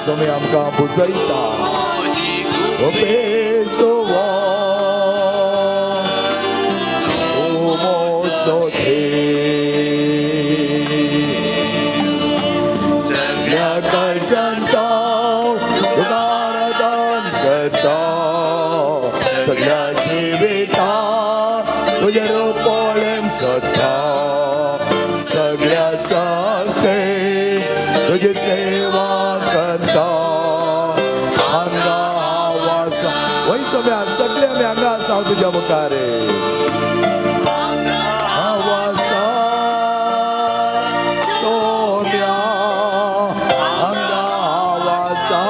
सोमी आमकां बुजयता बेजोवा मोजो सगळ्या काळजांत तुका आराधन करता सगळ्या जिवितांत तुजे रूपोळें सोदता सगळ्या शक्तीन तुजी सेवा करता हांगा आवासा वय सगळे आमी हांगा आसा तुज्या मुखार आवासा सोम्या हांगा आवासा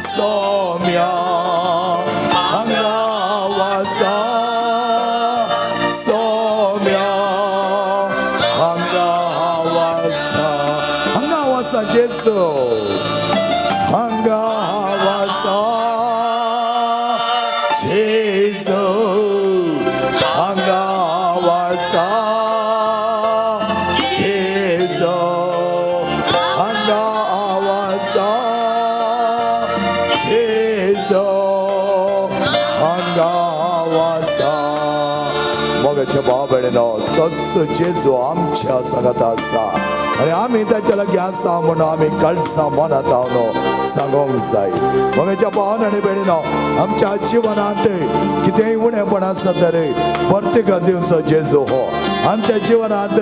सोम्या हांगा आवासा सोम्या हांगा आवासा जेसू हांगा आवासा जेसू हांगा आवासा जेसू हांगा आवासा जेसू हांगा आवासा मोगाच्या भावभयणीनो तोच जेजू आमच्या सांगात आसा आणि आम्ही त्याच्या लागी आसा म्हणून आम्ही कळसा मनात हांव सांगोंक जाय मोगाच्या भावान आनी भयणीनो आमच्या जिवनांत कितेंय उणेपण आसा तर परतिका दिवचो जेजू हो आमच्या जिवनांत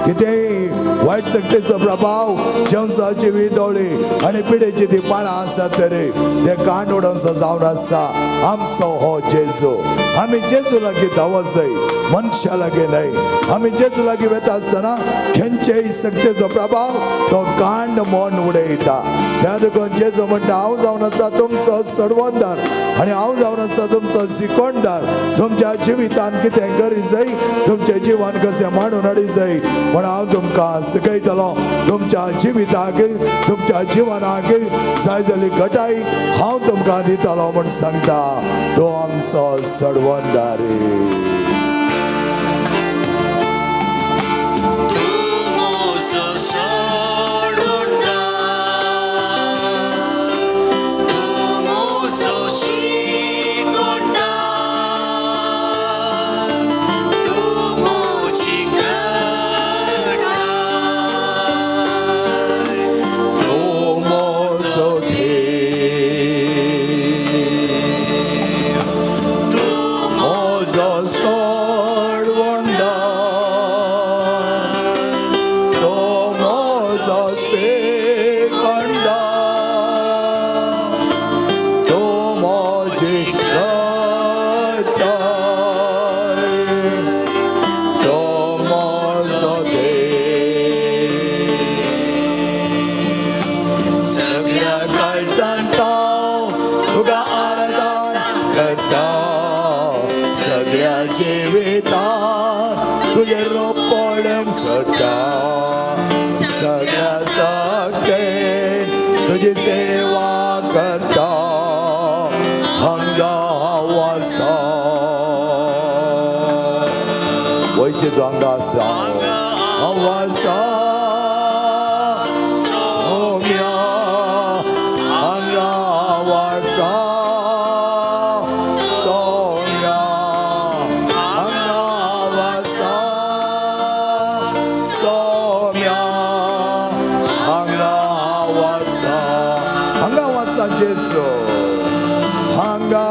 कितेंय वायट शक्तीचो प्रभाव जेवसाची विदोळी आनी पिडेची ती पाळां आसा तर ते कांड उडोवचो जावन आसा आमचो हो जेजू आमी जेजू लागी धांवत जाय मनशा लागी न्हय आमी जेजू लागी वता आसतना खंयचेय शक्तीचो प्रभाव तो कांड मोन उडयता त्या देखून जेजू म्हणटा हांव जावन आसा तुमचो सोडवणदार आनी हांव जावन आसा तुमचो शिकोणदार तुमच्या जिवितांत कितें करी जाय तुमचें जिवन कशें मांडून हाडी जाय म्हण हांव तुमकां शिकयतलो तुमच्या जिविताक तुमच्या जिवनाक जाय जाली घटाय हांव तुमकां दितलो म्हण सांगता तो आमचो सोडवणदार तुझे रोपोळें सोदता सगळ्या शक्तीन तुजी सेवा करता हांगा आवासा वयचे जो हांगा आसा आवासा सोम्या हांगा आवासा सोम्या हांगा आवासा सोम्या हांगा आवासा जेजू हांगा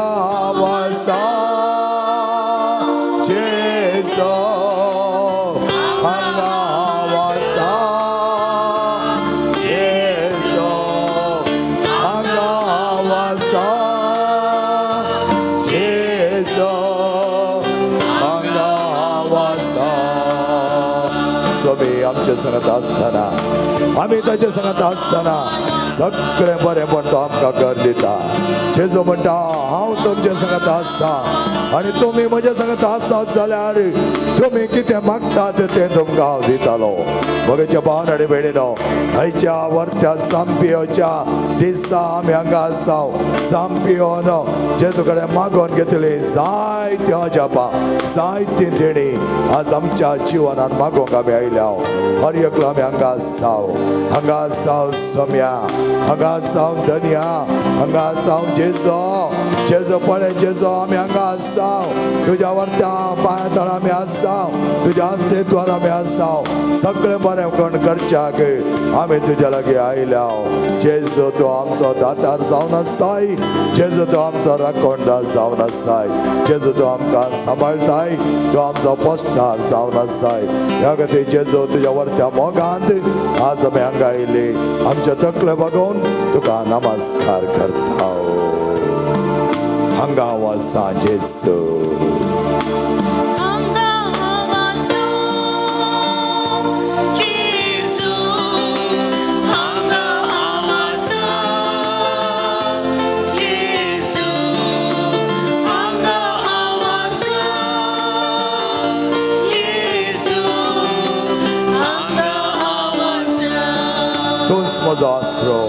आवासा जेजू हांगा आवासा जेजू हांगा आवासा जेजू हांगा आवासा सोबे आमच्या संगत आसतना आम्ही ताच्या संगत आसतना सगळें बरें पण तो आमकां कर दिता जेजू म्हणटा हांव तुमच्या संगत आसा आणि तुम्ही म्हज्या सांगता आसात जाल्यार तुम्ही कितें मागतात ते तुमकां हांव दितालो. मोगेच्या भावन आनी भयणीनो, आयच्या वर्त्या सांपियोच्या दिसा आमी हांगा आसाव. सांपियोन जेजू कडेन मागोन घेतली जायत्यो अजापां, जायती देणी आज आमच्या जिवनान मागोवंक आमी आयल्या. हर एकलो आमी हांगा आसाव. हांगा आसाव सोम्या, हांगा आसाव धन्या, हांगा आसाव जेजो. जेजो पळय जेजो, आमी हांगा आसाव. तुज्या वर्त्या पांया तळा आमी आसाव. तुज्या अस्तित्वान आमी आसाव. सगळें बरें कोण करच्याक आमी तुज्या लागीं आयल्या. जेजू तूं आमचो दातार जावन आसाय. जेजू तूं आमचो राखणदार जावन आसाय. जेजू तूं आमकां सांबाळताय. तूं आमचो पोसणार जावन आसाय. ह्या खातीर जेजू तुज्या वर्त्या मोगांत आज आमी हांगा आयली. आमचे तकले बघून तुका नमस्कार करता. हांगा हांव आसा जेजू. Tons astro,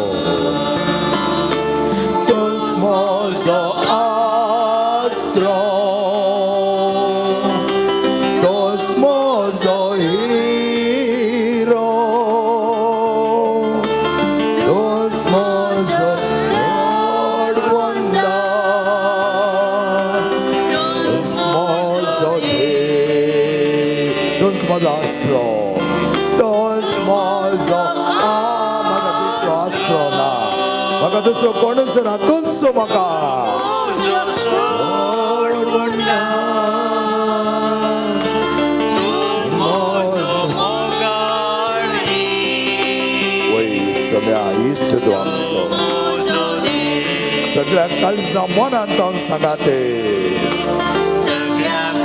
tons astro, tons hero, tons Lord wonder, tons thee, tons astro, tons म्हाका दुसरो कोणूच ना, तूंच म्हाका. सगळ्या इश्ट तूं आमचो. सगळ्या काळजां मनांत हांव सांगाते.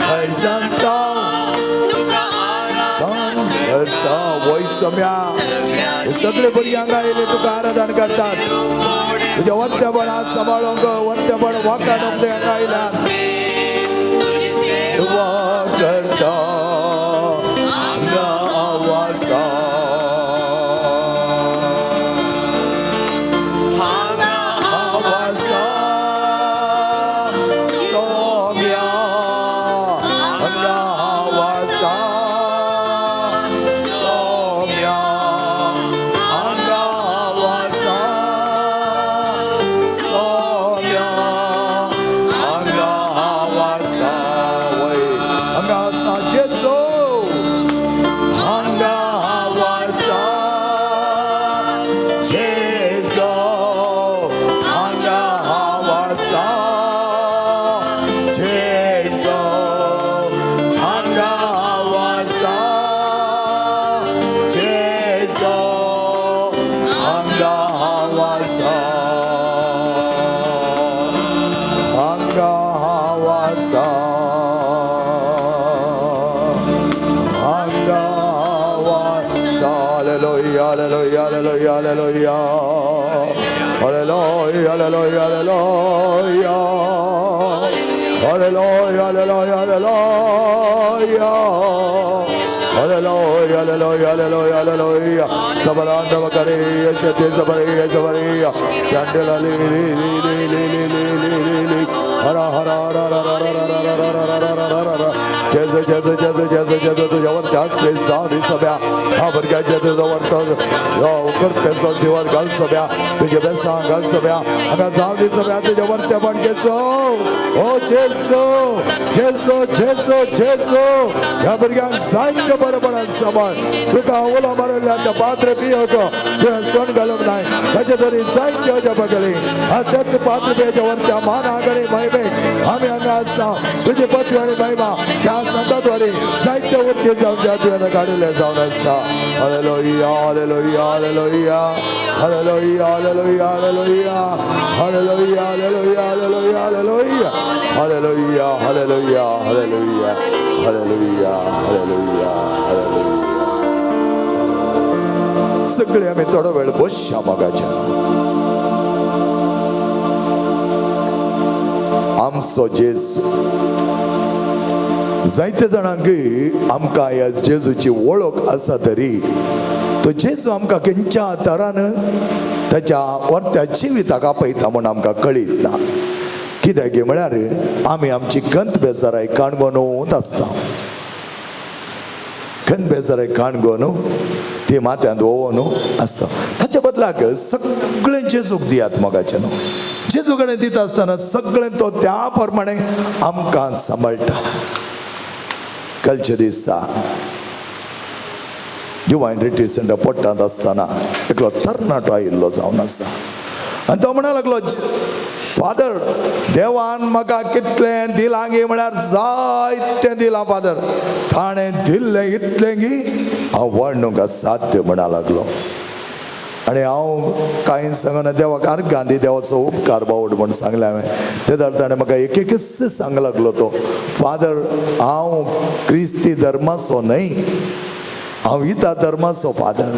काळजांत करता वय सम्या. हे सगळे भुरगे हांगा आयले तुका आराधन करतात. तुज्या वर्त्यापणां सांबाळूंक वर्त्यापण वाखाणूंक ते हांगा आयल्यात. करता हांगा हांव आसा. हांगा हांव आसा सोम्या. हांगा हांव आसा सोम्या. हांगा हांव आसा सोम्या. हांगा हांव आसा. वय हांगा आसा जेजू. हांगा हांव आसा जेजू. हांगा हांव आसा जेजू. हांगा हांव आसा जेजू. हांगा हांव आसा. हांगा हांव आसा. हांगा हांव आसा. Hallelujah hallelujah hallelujah hallelujah. Hallelujah, hallelujah, hallelujah. Hallelujah, hallelujah, hallelujah. Hallelujah, hallelujah, hallelujah, hallelujah. Sabaranda Bakariya, Shati Sabariya, Sabariya. Chandela li li li li li li li li li li. Hara hara hara hara hara hara hara hara hara. Jezu Jezu Jezu Jezu Jezu तुझ्या वर्त्याचे जावनी सभ्या. हा भुरग्याचे तुझ्या वर्ता यो करतेचो जीवन घाल सभ्या. तुझे बेसां घाल सभ्या. हांगा जावनी सभ्या तुझ्या वर्त्या पण जेजू. ओ जेजू जेजू जेजू जेजू. ह्या भुरग्यांक जायते बरोबर सांबाळ. तुका ओला मारल्या त्या पात्र पियोक तुवें सोन घालूंक नाय. ताचे तरी जायते अजापां केली. त्याच पात्र पियाच्या वर्त्या मान आगणी महिमेक आमी हांगा आसा. तुजी पत्नी आनी महिमा त्या संतात वरी जायते वरती जावन ज्या तुवें काडिल्ले जावन आसा. Hallelujah hallelujah hallelujah. Hallelujah hallelujah hallelujah. Hallelujah hallelujah hallelujah hallelujah. Hallelujah hallelujah hallelujah. Hallelujah hallelujah hallelujah. सगळे आमी थोडो वेळ बसया मोगाच्या. आमचो जेजू जायते जाणांक आमकां ह्या जेजूची वळख आसा तरी तो जेजू आमकां खंयच्या तरान ताच्या वर्त्या जिविताक आपयता म्हूण आमकां कळीत ना. कित्याक म्हळ्यार आमी आमची खंत बेजाराय काणगोनूच आसता. खंत बेजाराय काणगोन ती माथ्यांत वोवन आसता. ताच्या बदलाक सगळें जेजूक दियात मोगाचें न्हू. जेजू कडेन दिता आसतना सगळें तो त्या प्रमाणे आमकां सांबाळटा. कालचे दिसा डिवायन रिट्रीट सेंटर पोट्टांत आसतना एकलो तरणाटो आयिल्लो जावन आसा आनी तो म्हणूंक लागलो, फादर देवान म्हाका कितलें दिलां गे म्हळ्यार जायतें दिलां फादर. ताणें दिल्लें इतलें गी हांव वर्णूंक असाध्य म्हणा लागलो. आनी हांव कांय सांगना देवाक अर्घ दी देवाचो उपकार बावड म्हूण सांगलें हांवें. तेदर ताणें म्हाका एक एकच सांग लागलो तो, फादर हांव क्रिस्ती धर्माचो न्हय, हांव इता धर्माचो फादर.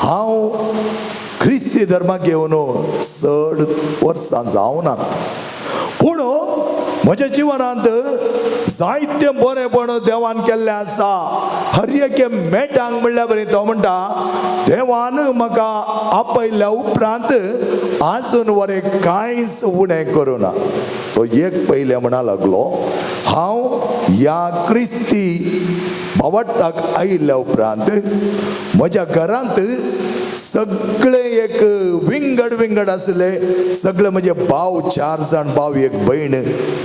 हांव क्रिस्ती धर्माक घेवन 6 वर्सां जावनात, पूण म्हज्या जिवनांत जायते बरेपण देवान केल्लें आसा. हर एके मेटांक म्हणल्यार बरें तो म्हणटा, देवान म्हाका आपयल्या उपरांत आजून वरें कांयच उणें करूना. तो एक पयलें म्हणा लागलो, हांव ह्या क्रिस्ती भावटाक आयिल्ल्या उपरांत म्हज्या घरांत सगळे एक विंगड आसले, सगळे म्हजे भाव 4 जाण भाव 1 भयण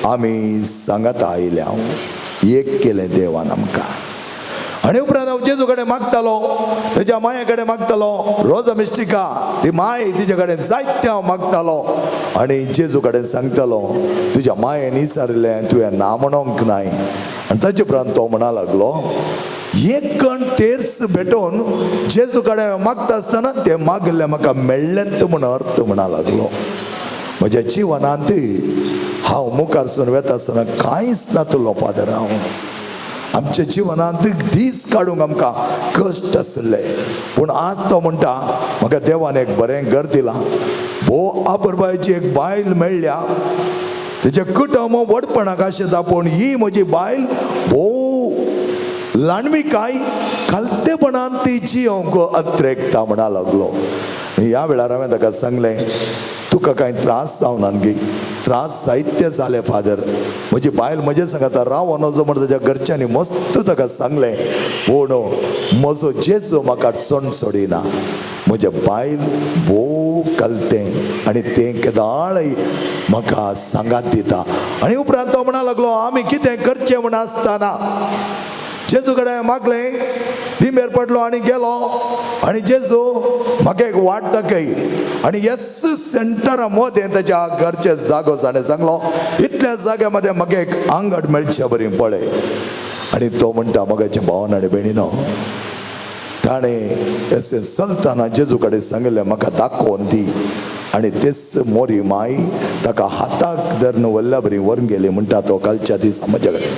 आमी सांगात आयले. हांव एक केलें देवान आमकां. आनी उपरांत हांव जेजू कडेन मागतालो, तेज्या माये कडेन मागतालो. रोजा मिस्टिका ती माय तिजे कडेन जायते हांव मागतालो आनी जेजू कडेन सांगतालो, तुज्या मायेन विचारलें तुवें ना म्हणोंक नाय. आनी ताचे उपरांत तो म्हणा लागलो, एक कण तेर्स भेटोवन जेजू कडेन मागता आसतना तें मागलें म्हाका मेळ्ळेंत म्हूण अर्थ म्हणा लागलो. म्हज्या जिवनांत हांव मुखारसून वेता आसतना कांयच नातलो फादर. हांव आमच्या जिवनांत दीस काडूंक आमकां कश्ट आसले, पूण आज तो म्हणटा म्हाका देवान एक बरें घर दिलां. भोव आबरबायची एक बायल मेळ्ळ्या, तेजे कुटुंब व्हडपणाक आशिता, पूण ही म्हजी बायल भोव ल्हानविकाय खालतेपणान ती जियोंक अत्रेकता म्हणा लागलो. ह्या वेळार हांवें ताका सांगलें, तुका कांय त्रास जावना गे. त्रास जायते जाले फादर. म्हजी बायल म्हजे सांगता राव नजो म्हण ताच्या घरच्यांनी मस्त ताका सांगलें, पूण म्हजो जेजू म्हाका सोण सोडिना. म्हजे बायल भोव कलतें आनी तें केदाळय म्हाका सांगात दिता. आनी उपरांत तो म्हणा लागलो, आमी कितें करचें म्हण आसतना जेजू कडेन मागलें, दिमेर पडलो आनी गेलो. आनी जेजू म्हाका एक वाट दाखय आनी एस सेंटरा मदें ताच्या घरचे जागो ताणें सांगलो, इतल्या जाग्या मदें म्हाका एक आंगड मेळचें बरें पळय. आनी तो म्हणटा, म्हागाच्या भावान आनी भयणीनो, ताणें अशें चलतना जेजू कडेन सांगलें म्हाका दाखोवन दी. आनी तेच मोरी माय ताका हाताक धरून व्हरल्या बरी व्हरून गेली म्हणटा तो कालच्या दिसा म्हज्या कडेन.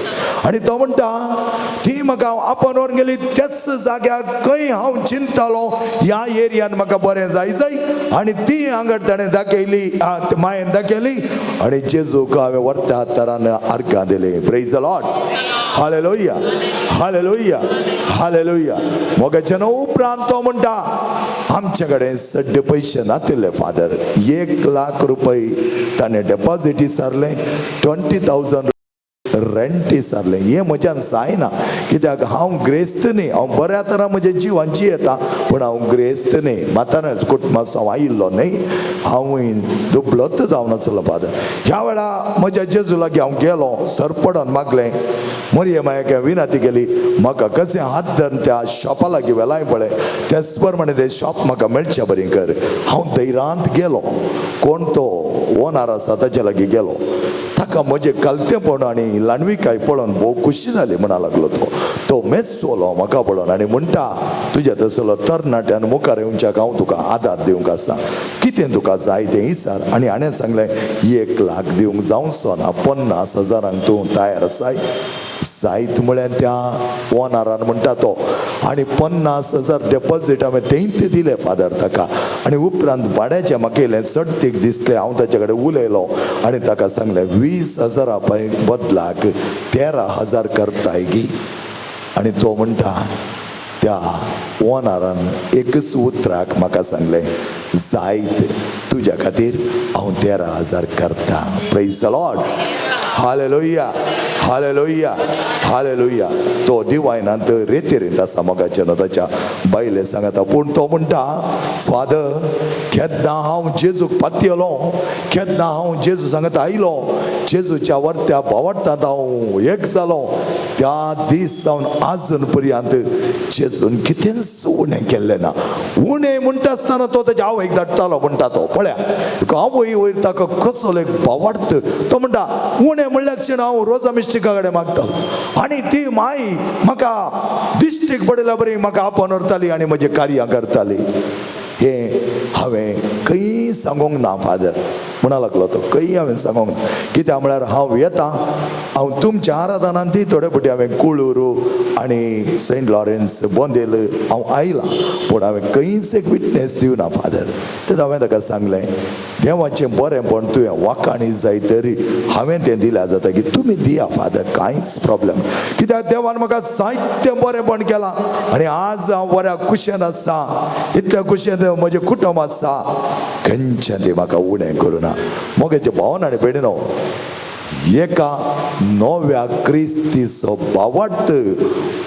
आनी तो म्हणटा, ती म्हाका आपण व्हरून गेली त्याच जाग्यार खंय हांव चिंततालो ह्या एरियान म्हाका बरें जाय. आनी ती आंगड ताणें दाखयली, मायेन दाखयली आनी जेजूक हांवें व्हरता तरान अर्घां दिली. Praise the lord. Hallelujah, hallelujah, hallelujah. मोगाच्या उपरांत तो म्हणटा, आमचे कडेन सड्डे पयशे नातिल्ले फादर. 1 लाख रुपये ताणें डेपॉझिट विचारलें, 20,000 रेंट विचारलें. हें म्हज्यान जायना, कित्याक हांव ग्रेस्त न्ही. हांव बऱ्या तरा म्हज्या जिवान जियेता, पूण हांव ग्रेस्त न्ही. म्हाताऱ्याच कुटुंबाचो हांव आयिल्लो न्ही. हांवूय दुबलोच जावन आसलो फादर. ह्या वेळा म्हज्या जेजू लागीं हांव गेलो, सरपडोन मागलें. मोरये मायेक विनंती केली, म्हाका कशें हात धरून त्या शॉपा लागीं वेलाय पळय, तेच प्रमाणे तें शॉप म्हाका मेळचें बरें कर. हांव धैर्यांत गेलो, कोण तो ओनर आसा ताचे लागीं गेलो. ताका म्हजें कलतेपण आनी ल्हानविकाय पळोवन भोव खुशी जाली म्हणा लागलो. तो मेस्सोलो म्हाका पळोवन आनी म्हणटा, तुज्या तसलो तरणाट्यान मुखार येवच्याक हांव तुका आदार दिवंक आसा. कितें तुका जाय तें विचार. आनी हाणें सांगलें, 1 लाख दिवंक जावचो ना, 50,000 तूं तयार आसाय. जायत म्हळ्यार त्या ओनरान म्हणटा तो, आनी 50,000 डेपॉझिट हांवें तेंच दिलें फादर ताका. आनी उपरांत भाड्याचें म्हाका येयलें, चडतीक दिसलें. हांव ताचे कडेन उलयलो आनी ताका सांगलें 20,000 बदलाक 13,000 करताय गी. आनी तो म्हणटा, त्या ओनरान एकच उतराक म्हाका सांगलें, जायत तुज्या खातीर हांव 13,000 करता. Praise the lord. Hallelujah, hallelujah, hallelujah. तो डिवायनांत रेतीरीत आसा मोगाचें न्हू, ताच्या बायले सांगता. पूण तो म्हणटा, फादर केन्ना हांव जेजूक पातयलो, केन्ना हांव जेजू सांगता आयलो, जेजूच्या वर्त्या भावार्थांत हांव एक जालो, त्या दीस जावन आजून पर्यंत जेजून कितेंच उणें केल्लें ना. उणें म्हणटा आसतना तो ताच्या आवयक धाडटालो म्हणटा तो. पळया आवय वयर ताका कसो एक भावार्थ. तो म्हणटा, उणें म्हणल्या क्षण हांव रोजा मिस्टिका कडेन मागतालो आनी ती माई म्हाका दिश्टीक पडयल्या बरी म्हाका आपण व्हरताली आनी म्हजें कार्यां करताली. हें हांवें खंय सांगूंक ना फादर म्हणा लागलो तो. खंय हांवें सांगूंक ना. कित्याक म्हळ्यार हांव येता, हांव तुमच्या आराधनांत ती थोडे फावटी हांवें कुळूरू आनी सेंट लॉरेन्स बोंदेल हांव आयलां, पूण हांवें खंयच एक विटनेस दिवना फादर. तें हांवें ताका सांगलें, देवाचें बरेंपण तुवें वाखाणी जाय तरी हांवें तें दिल्या जाता की तुमी दिया फादर, कांयच प्रॉब्लेम. कित्याक देवान म्हाका जायतें बरेंपण केलां आनी आज हांव बऱ्या कुशेन आसा, इतल्या कुशेन म्हजें कुटुंब आसा. खंयचें तें म्हाका उणें करुना. मोगाचें भावन आनी भयणीनो, एका नव्या क्रिस्तीचो भावार्थ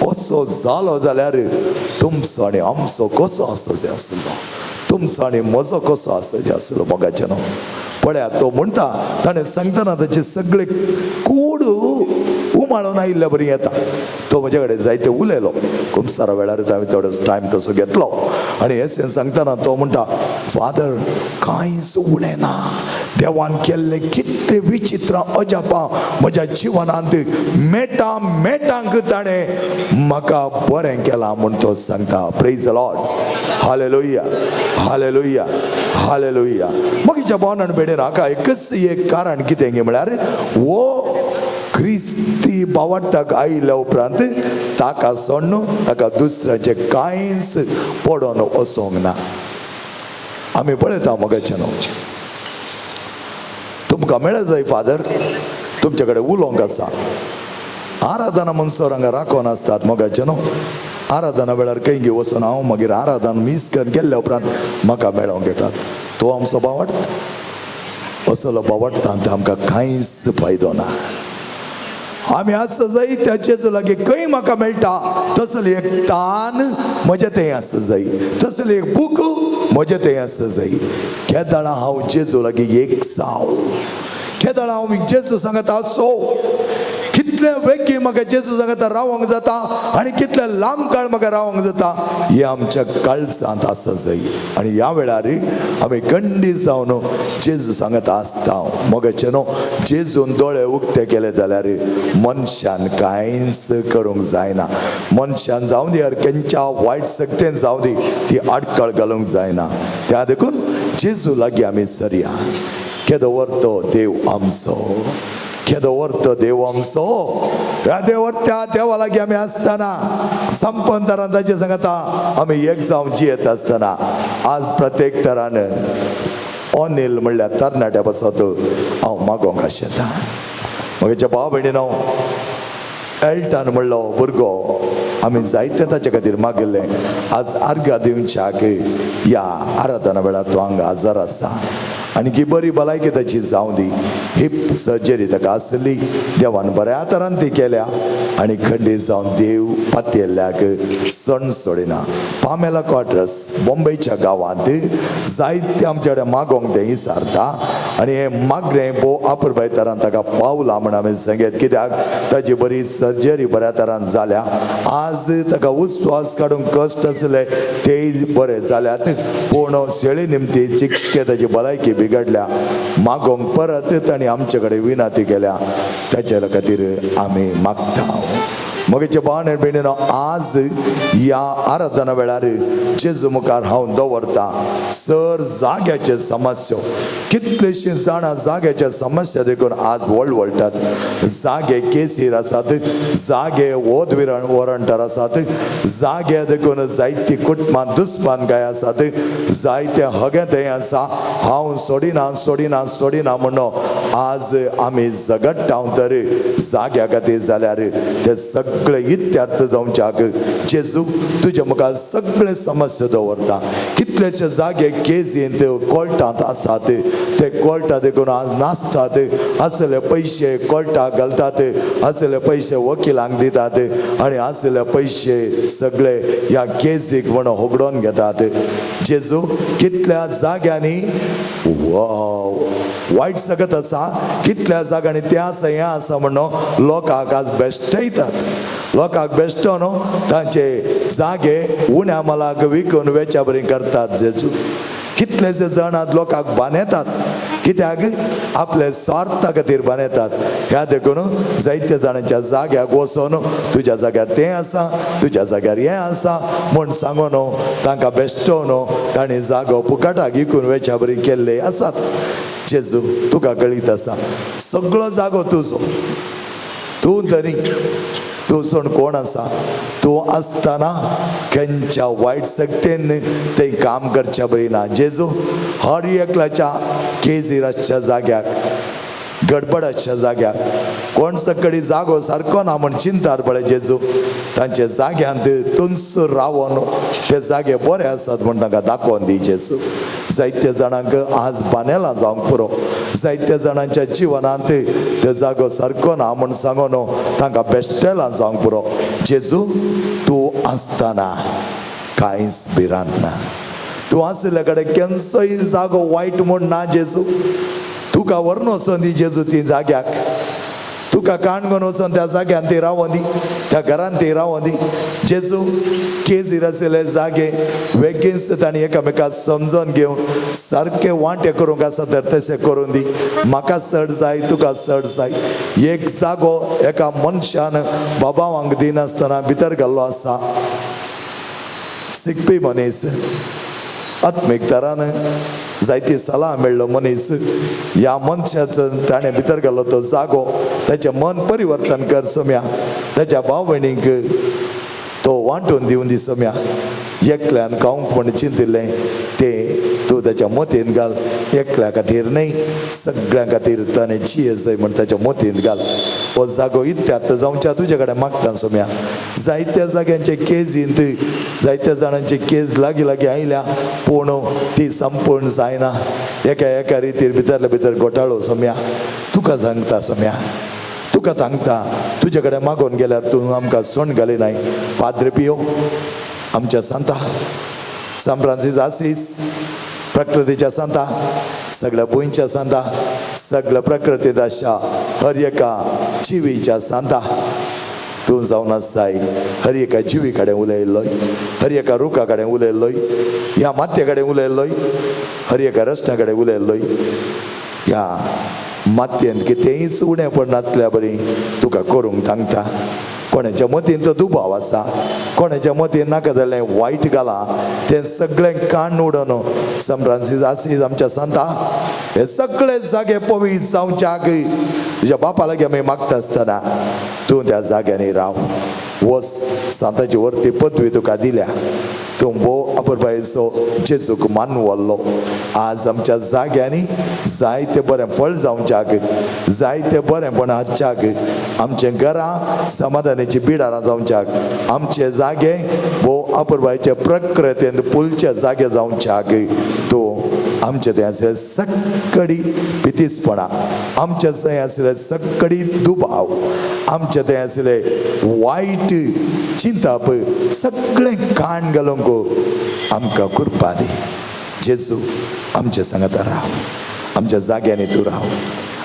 असो जालो जाल्यार तुमचो आनी आमचो कसो आसा जाय आसलो, तुमचो आनी म्हजो कसो आसा जाय आसलो मोगाचें न्हू. पळया तो म्हणटा, ताणें सांगतना ताचे सगळे कूड उमाळून आयिल्ल्या बरी येता. तो म्हजे कडेन जायते उलयलो, खूब सारा वेळार हांवें थोडोच टायम तसो घेतलो आनी हें सांगतना तो म्हणटा, फादर कांयच उणें ना, देवान केल्लें कितलें विचित्र अजापां म्हज्या जिवनांत मेटांक ताणें म्हाका बरें केलां म्हूण तो सांगता. Praise the lord. Hallelujah, hallelujah, hallelujah. मोगाच्या भावनान बेडेर हाका एकच एक कारण कितें गे म्हळ्यार, वो क्रिस्ती भावार्थाक आयिल्ल्या उपरांत ताका सोडून ताका दुसऱ्याचें कांयच पडोन वचोंक ना. आमी पळयता मोगाचें न्हू, तुमकां मेळ्ळें जाय फादर, तुमचे कडेन उलोवंक आसा. आराधना म्हणसर हांगा राखोन आसतात मोगाचें न्हू. आराधना वेळार खंय वचून हांव मागीर आराधना मिस करून गेल्ल्या उपरांत म्हाका मेळोंक येतात. तो आमचो भावार्थ, असलो भावार्थांत आमकां कांयच फायदो ना. आमी आसता जाय त्याचेच लागी खंय म्हाका मेळटा तसलें एक तान म्हजें तें आसता जाय, तसलें एक बूक म्हजें तें आसता जाय. केदाळा हांव जेजू लागीं एक जाव, केदाळा हांव जेजू सांगता असो, कितले वेगी म्हाका जेजू सांगता रावंक जाता आनी कितले लांब काळ म्हाका रावंक जाता हें आमच्या काळजांत आसा जाय. आनी ह्या वेळार आमी खंडीत जावन जेजू सांगता आसता मोगाचें न्हू. जेजून दोळे उक्ते केले जाल्यार मनशान कांयच करूंक जायना. मनशान जावं दी खंयच्या वायट सक्तेन जावं दी ती आडखळ घालूंक जायना. त्या देखून जेजू लागीं आमी सरया. केदो व्हरतो देव आमचो, केदो व्हरतो देव आमचो. ह्या देवत्या देवा लागीं आमी आसतना संपन्न तरान ताचे सांगता आमी एक जावन जियेत आसतना आज प्रत्येक तरान अनिल म्हणल्यार तरणाट्या पासत हांव मागोंक आशेता. म्हज्या भाव भयणीनो, एल्टान म्हणलो भुरगो आमी जायते ताचे खातीर मागिल्लें. आज अर्घ्य दिवच्याक ह्या आराधना वेळार तो हांगा हजर आसा आनी की बरी भलायकी ताची जावं दी. हिप सर्जरी ताका आसली, देवान बऱ्या तरान ती केल्या आनी खंडीत जावन देव पातयेल्ल्याक सण सोडिना. पामेला क्वार्टर्स बॉम्बेच्या गांवांत जायते आमचे कडेन मागोंक तें विचारता आनी हें मागणें भोव आपुरबाय तरान ताका पावलां म्हण आमी सांगत. कित्याक ताची बरी सर्जरी बऱ्या तरान जाल्या. आज ताका उस्वास काडूंक कश्ट आसले ते बरे जाल्यात, पूण शेळी निमती जितके ताची भलायकी बिगडल्या मागोंक परत ताणी आमचे कडेन विनंती केल्या. ताचे खातीर आमी मागता. मोगेचे भावन आनी भयणीनो, आज ह्या आराधना वेळार जेजू मुखार हांव दवरता सर जाग्याचे समस्या. कितलेशीं जाणां जाग्याच्या समस्या देखून आज वळवळटात. जागे केसीर आसात, जागे वोद वॉरंटार आसात, जागे देखून जायतीं कुटुंबां दुस्पानकाय आसात, जायते हगे थंय आसा. हांव सोडिना म्हणून आज आमी झगडटाव तर जाग्या खातीर, जाल्यार ते सगळे इत्यार्थ जावच्याक जेजू तुजे मुखार सगळे समस्या दवरता. कितलेशे जागे केसींत कोर्टांत आसात, ते कोर्टा देखून आज नासतात. असले पयशे कोर्टाक घालतात, असले पयशे वकिलांक दितात आनी असले पयशे सगळे ह्या केसीक म्हणून होगडोन घेतात. जेजू कितल्या जाग्यांनी वायट जगत आसा, कितल्या जाग्यांनी तें आसा हें आसा म्हणून लोकांक आज बेश्टयतात. लोकांक बेश्टोवन तांचे जागे उण्या मोलाक विकून वेच्या बरी करतात. जेजू कितलेशे जाण आज लोकांक बांदेतात, कित्याक आपले स्वार्था खातीर बांदेतात. ह्या देखून जायत्या जाणांच्या जाग्याक वचोन तुज्या जाग्यार तें आसा, तुज्या जाग्यार हें आसा म्हूण सांगून तांकां बेश्टोवन तांणी जागो फुकटाक विकून वेच्या बरी केल्ले आसात. जेजू तुका कळीत आसा सगळो जागो तुजो. तूं तरी तूं सोड कोण आसा? तूं आसतना खंयच्या वायट सक्तेन थंय काम करच्या बरी ना. जेजू हर एकल्याच्या केजीराच्या जाग्याक, गडबडाच्या जाग्याक कोण सकडी जागो सारको ना म्हण चिंतार पळय जेजू, तांचे जाग्यांत तुनसूर रावन ते जागे बरे आसात म्हण तांकां दाखोवन दी. जेजू जायत्या जाणांक आज बांदेलां जावंक पुरो, जायत्या जाणांच्या जिवनांत ते जागो सारको ना म्हण सांगून तांकां बेश्टेलां जावंक पुरो. जेजू तूं आसतना कांयच भिरांत ना. तूं आसले कडेन केन्सोय जागो वायट म्हूण ना. जेजू तुका व्हरून वचोन दी. जेजू ती जाग्याक तुका काणकोण वचोन त्या जाग्यान ती रावों दी, त्या घरान ती रावों दी. जेजू केजीर आशिल्ले जागे बेगीनच तांणी एकामेकाक समजोन घेवन सारके वांटे करूंक आसा तर तशें करून दी. म्हाका चड जाय, तुका चड जाय. एक जागो एका मनशान बाबावांक दिनासतना भितर घाल्लो आसा. शिकपी मनीस, आत्मीक तरान जायती सलाह मेळ्ळो मनीस, ह्या मनशाचो ताणें भितर घाल्लो तो जागो ताचें मन परिवर्तन कर सोम्या. ताच्या भाव भयणीक तो वांटून दिवन दी सोम्या. एकल्यान खावंक म्हण चिंतिल्लें तें तूं ताच्या मोतीन घाल. एकल्या खातीर न्हय, सगळ्यां खातीर ताणें जिये जाय म्हण ताच्या मोतीन घाल. हो जागो इत्यार्थ जावच्या तुजे कडेन मागता सोम्या. जायत्या जाग्यांचे केजींत जायत्या जाणांची केज लागीं लागीं आयल्या पूण ती संपूर्ण जायना. एका रितीर भितरल्या भितर घोटाळो सोम्या. तुका सांगता सोम्या, तुका सांगता तुजे कडेन मागून गेल्यार तूं आमकां सोंड घालिनाय. पाद्र पियो आमच्या सांता, सान फ्रांसीस आसीस प्रकृतीच्या सांता, सगळ्या भुंयच्या सांता, सगळ्या प्रकृतीत आशा हर एका जिवीच्या सांता तूं जावन आसाय. हर एका जिवी कडेन उलयल्लोय, हर एका रुखा कडेन उलयल्लोय, ह्या मातये कडेन उलयल्लोय, हर एका रस्त्या कडेन उलयल्लोय. ह्या मातयेंत कितेंच उणें पडनातल्या बरी तुका करूंक सांगता. कोणाच्या मतीन तो दुबाव आसा, कोणाच्या मतीन नाका जाल्लें वायट घाला, तें सगळें काण उडोवन सान फ्रांसीस आसीस आमच्या सांता हे सगळे जागे पवित्र जावच्याक तुज्या बापा लागीं आमी मागता आसतना तूं त्या जाग्यांनी राव. वच, सांताची व्हरती पदवी तुका दिल्या. तूं भोव अपुरबायेचो जेजूक मान व्हरलो. आज आमच्या जाग्यांनी जायते बरें फळ जावच्याक, जायते बरेंपण हाडच्याक, आमचे घरां समाधानाची बिडारां जावच्याक, आमचे जागे भोव अपुरबायेचे प्रकृतीन पुलचे जागे जावच्याक तूं आमचे थंय आसले सक्कडी पितीसपणां, आमचे थंय आसले सक्कडी दुबाव, आमचे थंय आसले वायट चिंताप सगळें काण घालूंक आमकां कृपा दी. जेजू आमचे सांगात राव, आमच्या जाग्यांनी तूं राव,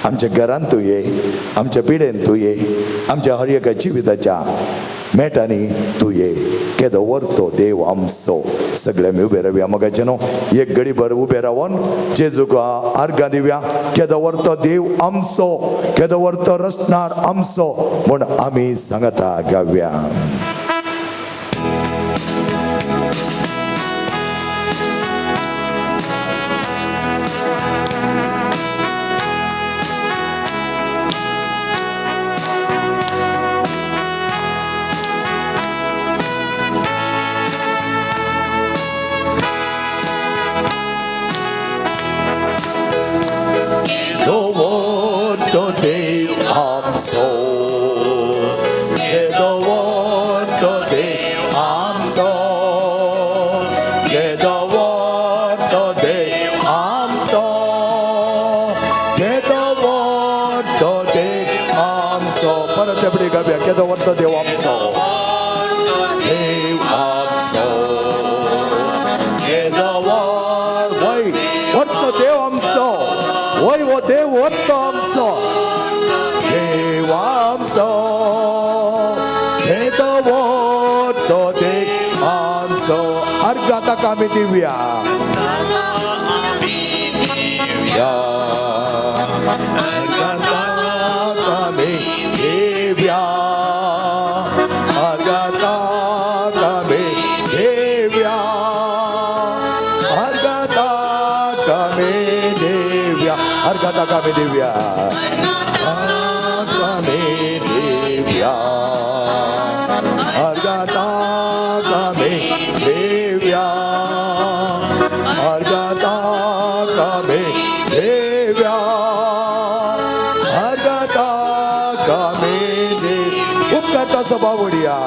आमच्या घरांत तूं ये, आमच्या पिडेन तूं ये, आमच्या हर एका जिविताच्या मेटांनी तूं ये. केदो वरतो देव आमचो. सगळे आमी उबे रावया मोगाचे न्हू. एक घडीभर उबे रावन जेजूक अर्घ दिवया. केदो वरतो देव आमचो, केदो वरतो रचणार आमचो म्हूण आमी सांगता गावया. Kedo warto dew amso, dew amso, kedo warto dew amso, woi wo dew warto amso, dew amso, kedo warto dew amso. Argata kami divya, argata kami divya. Argata kami divya, kami divya, argata kami divya, argata kami divya, argata kami divya. Upkata sabavodiya.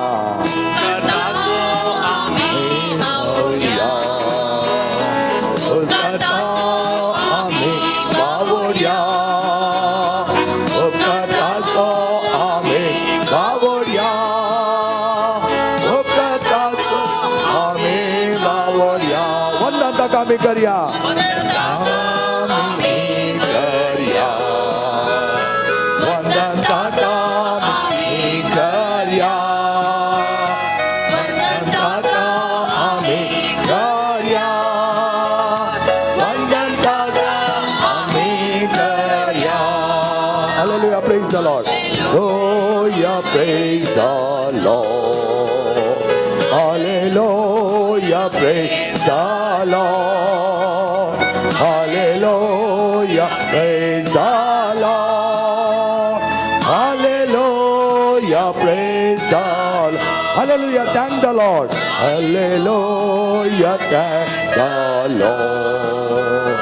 Kami karya, kami karya, Vandanta kami karya, Vandanta kami karya, Vandanta kami karya. Hallelujah, praise the Lord. Hallelujah, praise the Lord. Hallelujah, praise the Lord. Hallelujah, praise the Lord. Hallelujah, praise the Lord. Hallelujah, thank the Lord. Hallelujah, thank the Lord.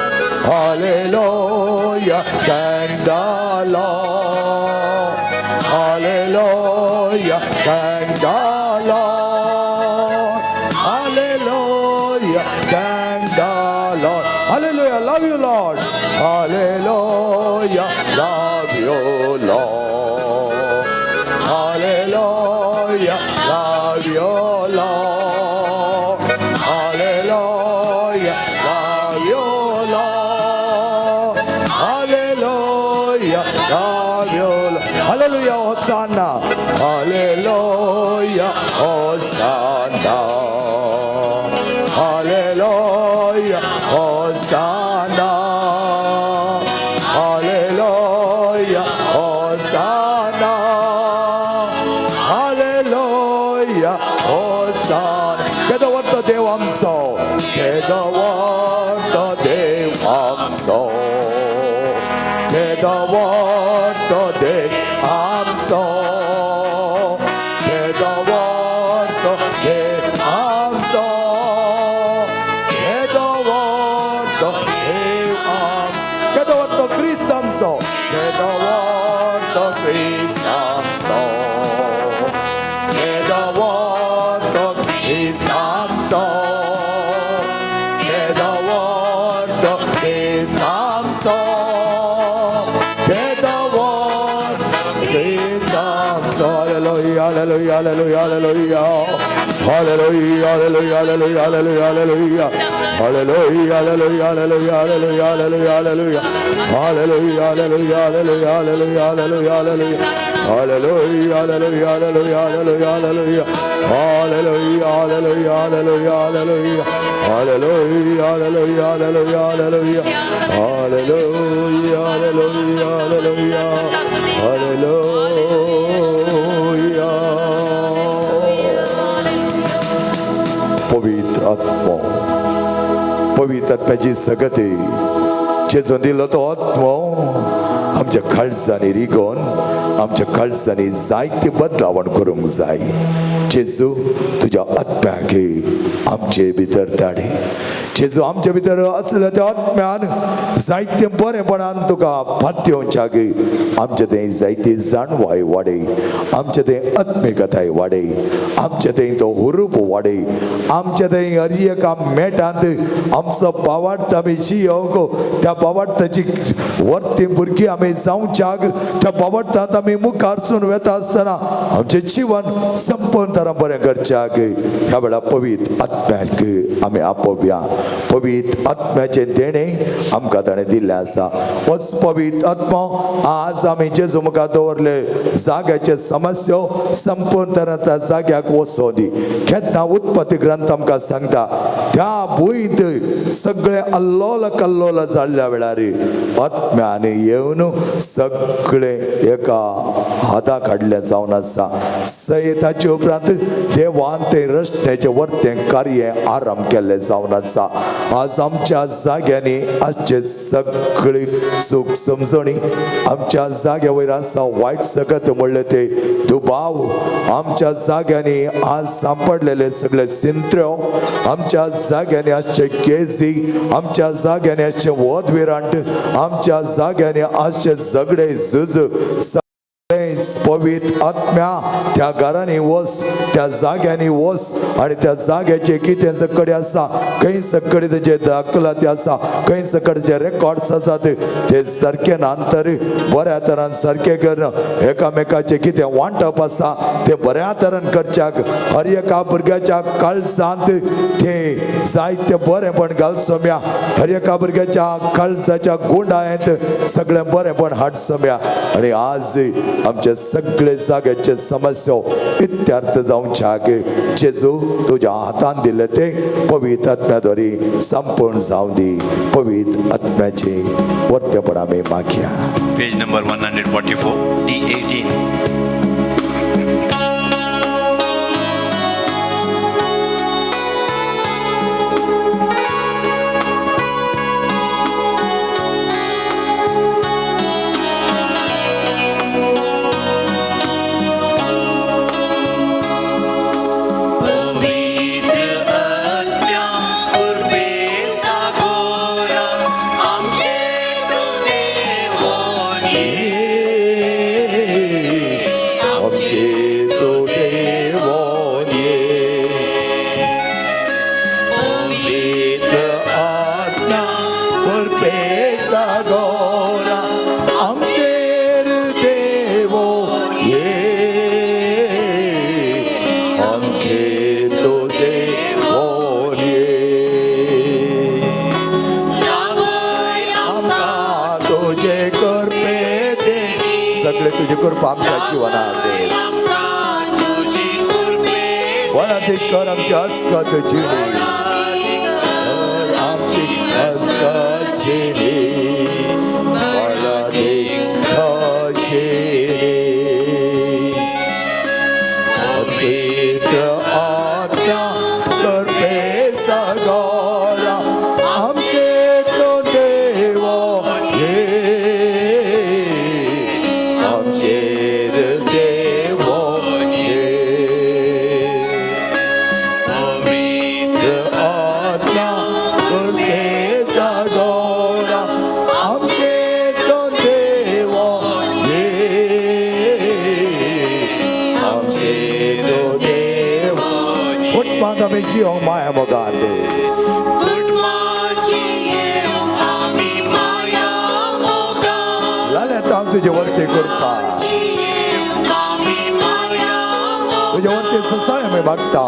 Hallelujah, thank the Lord. Hallelujah, thank the Lord. Hallelujah, thank the Lord. Hallelujah, love you, Lord. Hallelujah, love you, Lord. Hallelujah, love you, Lord. Hallelujah, love you, Lord. Hallelujah, love you, Lord. Hallelujah, Hosanna. Hallelujah, Hosanna. Hallelujah, Hosanna. Hallelujah, Hosanna. Hallelujah, Hosanna. Kedo warto dew amso, kedo warto dew amso, kedo warto dew amso, kedo warto dew amso. Christamso, get the word of Christamso, get the word of Christamso, get the word of Christamso, get the word of Christamso. Hallelujah, hallelujah, hallelujah, hallelujah. Hallelujah, hallelujah, hallelujah, hallelujah, hallelujah. Hallelujah, hallelujah, hallelujah, hallelujah, hallelujah, hallelujah. Hallelujah, hallelujah, hallelujah, hallelujah, hallelujah, hallelujah. Hallelujah, hallelujah, hallelujah, hallelujah, hallelujah. Hallelujah, hallelujah, hallelujah, hallelujah. Hallelujah, hallelujah, hallelujah, hallelujah. Hallelujah, hallelujah, hallelujah. Hallelujah. पवित्र आत्मा, पवित्र आत्म्याची संगती जेजून दिलो तो आत्मा आमच्या काळजांनी रिगोन आमच्या काळजांनी जायते बदलावण करूंक जाय. जेजू तुझ्या आत्म्याक आमचे भितर धाडे. जेजू आमच्या भितर असल्या त्या आत्म्यान जायते बरेपणान तुका पातयेवच्याक आमचे ते जायते जाणवाय वाडे, आमचे ते आत्मिकताय वाडे, आमचे ते तो हुरूप वाडे, आमचे ते हर एका मेटांत आमचो बावार्थ आमी जियोंक त्या बावार्थाची वर्ती भुरगीं आमी जावच्याक त्या बावार्थांत आमी मुखारसून वेता आसतना आमचें जीवन संपूर्ण तरां बरें करच्याक ह्या वेळा पवित्र आत्म्याक आमी आपोवया. पवित्र आत्म्याचें देणें आमकां ताणें दिल्लें आसा. होच पवित्र आत्मा आज आमी जेजू मुखार दवरले जाग्याचे समस्या संपूर्ण तरां त्या जाग्याक वचून दी. केन्ना उत्पत्ती ग्रंथ आमकां सांगता त्या भुंयत सगळे अल्लोल कल्लोल जाल्ल्या वेळार आत्म्यान येवन सगळे एका हाता काडले जावन आसा. सयताचे उपरांत देवान ते रस्त्याचे वर्तें कार्य आराम केल्ले जावन आसा. आज आमच्या जाग्यांनी आजचे सगळी सूख समजणी आमच्या जाग्या वयर आसा. वायट सकत म्हणले ते दुबाव आमच्या जाग्यांनी आज सांपडलेले सगळे सिंत्र्यो आमच्या जाग्यांनी आजचे केजी आमच्या जाग्यांनी आजचे वदविरांट आमच्या जाग्यांनी आजचे झगडे झुज पवित्र आत्म्या त्या घरांनी वस त्या जाग्यांनी वस आणि त्या जाग्याचे कितें सकडी आसा खंय सकडी तेजे दाखलाती आसा खंय सकडी जे रेकॉर्ड्स आसात ते सारके नांतर बऱ्या तरान सारके करून एकामेकाचे कितें वांटप आसा ते बऱ्या तरान करच्याक हर एका भुरग्याच्या काळजांत ते जायते बरेंपण घालचोम्या हर एका भुरग्याच्या काळजाच्या गुंडायेंत सगळें बरेंपण हाडचोम्या आणि आज आमचे सगळे जाग्याचे समस्या इत्यार्थ जावच्याक जेजू तुझ्या हातान दिले ते पवित्र आत्म्याद्वारे संपूर्ण जावं दी. पवित्र आत्म्याचे वर्तेपण आमी मागया. Page number 144 D18. सगळे तुझी कृपा आमच्या जीवनात वरातीत कर आमची हसकत जिणी आमची हसकत जिणी वरातीत जिणी पवित्र आत्मा करपे सगोरा आमचे तो देव आमचेर देव पवित्र आत्मा करपे सगोरा आमचे तो देव आमचे तो देव कुटुंबात आमी जियोंक माया मोगान दे लाल्यात हांव तुजे वर्ते करपा तुजे वर्ते ससाय आम्ही मागता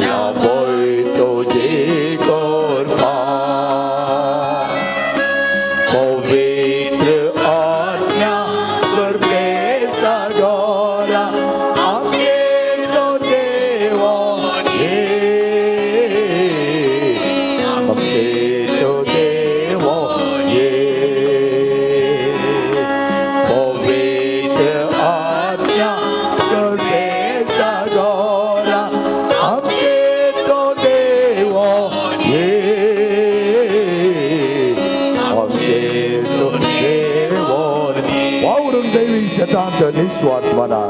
लाभोय तुझी कृपा पवित्र आज्ञा कृपे सागरा आमचे तो देव ये आमचे तो देव ये पवित्र आज्ञा कृपे सागरा आमचे तो देव ये आमचे तो देव वावरून दैवी शतांत निस्वार्थ मना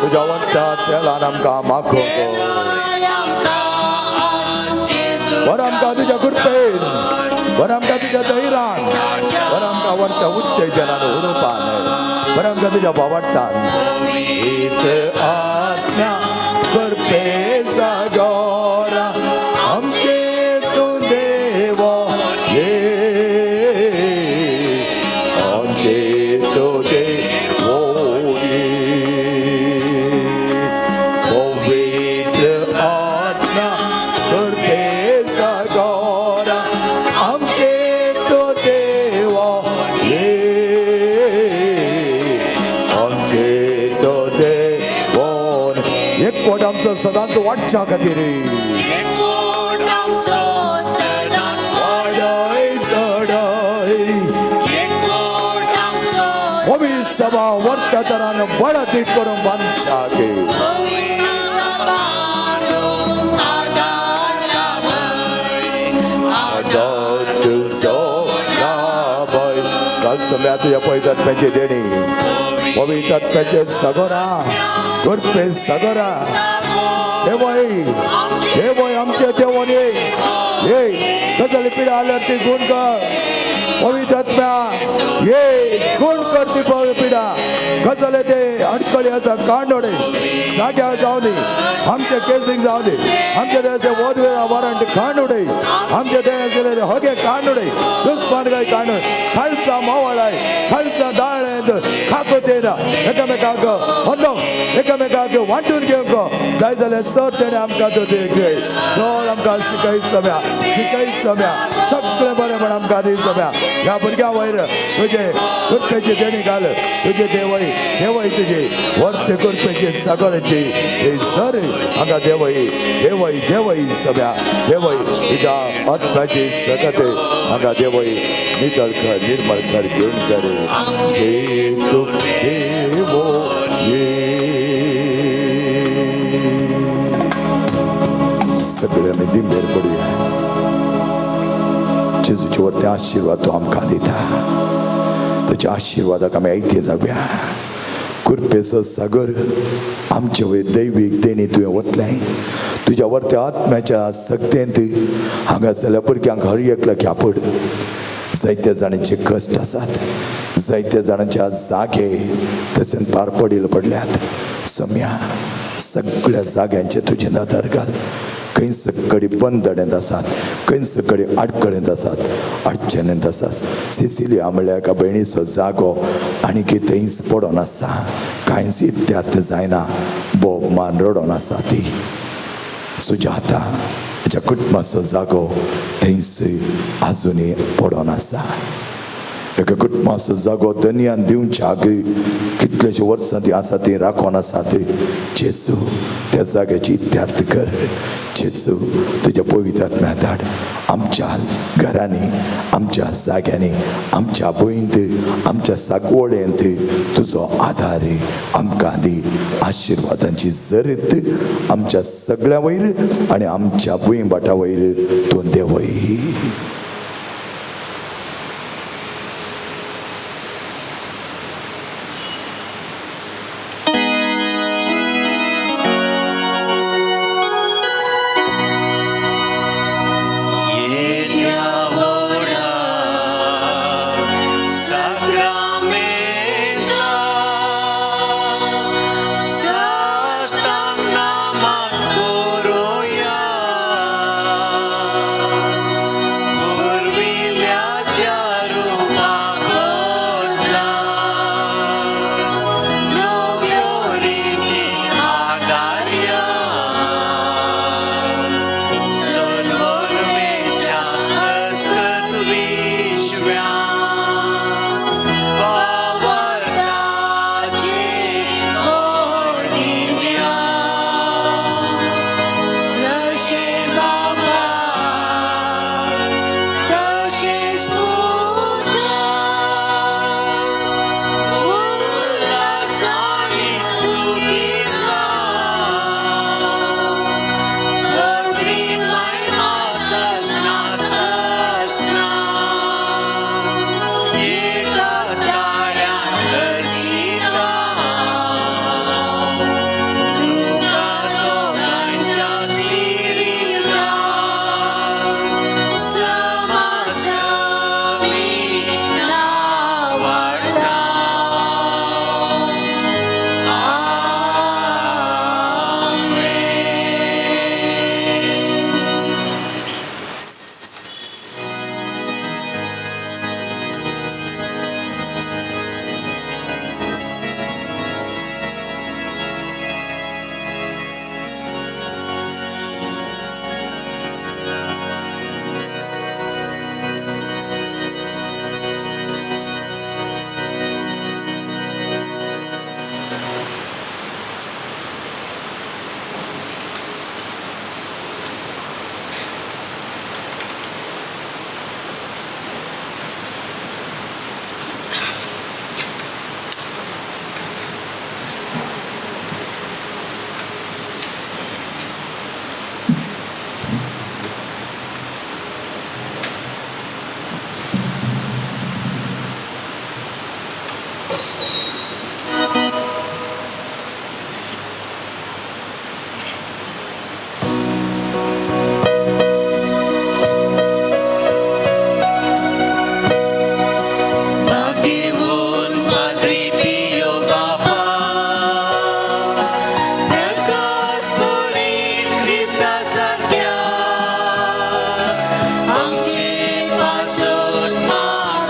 तुझ्या वंटात त्याला नमका माखो वर आमका तुझ्या कृपेन वर आमका तुझ्या धैर्यान वर आमका वरच्या उत्तेजनान उरूपान वर आमका तुझ्या भावाटान पवित्र आज्ञा कृपे सागरा आमचे तू देव ये आमचे तू देव पवित्र आज्ञा कृपे सागरा आमचे तो देव ये आमचे तो देव एक पोट आमचं सदांच वाटच्या खातीर सभा वर्ततरान बळती करून बांधच्या गे काल सम्या तुझ्या पवित्रात्म्याची देणी पवित्रात्म्याचे सगोरा गुरपे सगोरा देवय आमचे देवण ये गजल पिढा आल्या ती गुण कर पवित्रात्म्या ये गुण करती पिढा गजल ते अडकळ्याचा कांडोडे जाग्या जावनी आमचे केसिंग जावनी आमच्या देवाचे वधवेळा वारंटी कांडोडे आमच्या देवाचे होगे कांडोडे दुष्पान गाय कांड खालसा मावळाय खालसा दाळ खाको तेना एकामेकाक होंदो एकामेकाक वांटून घेवंक जाय जाल्यार सर तेणे आमकां तो सर आमकां शिकाय सम्या सगळे बरें म्हण आमकां दी सम्या ह्या भुरग्यां वयर तुजे कृपेची देणी घाल तुझे देवय तुझे वर्त कृपेची सगळ्याची सर हांगा देवय सम्या देवय तुझ्या आत्म्याची सकत हांगा देवय नितळ कर निर्मळ कर घेऊन कर जे तू देवो सगळे आम्ही दिंबेर पडूया जेजूचे वरती आशीर्वाद तो आमकां दिता तुझ्या आशीर्वादाक आमी ऐते जावया कृपेचो सागर आमचे वयर दैवीक देणी तुवें वतलें तुज्या वरती आत्म्याच्या सक्तेंत हांगा जाल्यार भुरग्यांक हर एकल्याक ह्या पड जायत्या जाणांचे कश्ट आसात जायत्या जाणांच्या जागे तशें पार पडल्यात सम्या सगळ्या जाग्यांचे तुजें नदर घाल खंयच कडी बंदडेंत आसात खंयच कडी आडकळेंत आसात अडचणेंत आसात सिसिलिया म्हणल्यार एका भयणीचो जागो आनी थंयच पडोन आसा कांयच इत्यार्थ जायना बोब मान रडोन आसा ती सुजाता हेच्या कुटुंबाचो जागो थंयच आजुनूय पडोन आसा एका कुटुंबाचो जागो धन्यान दिवच्या कितलेशे वर्सां ती आसा ती राखोन आसा ती जेजू त्या जाग्याची इत्यार्थ कर जेजू तुज्या पवित्र आत्म्या धाड आमच्या घरांनी आमच्या जाग्यांनी आमच्या भंयत आमच्या साकवडेंत तुजो आधार आमकां दी आशिर्वादांची जरीत आमच्या सगळ्या वयर आनी आमच्या भुंयबाटा वयर तूं देवय Sacramento,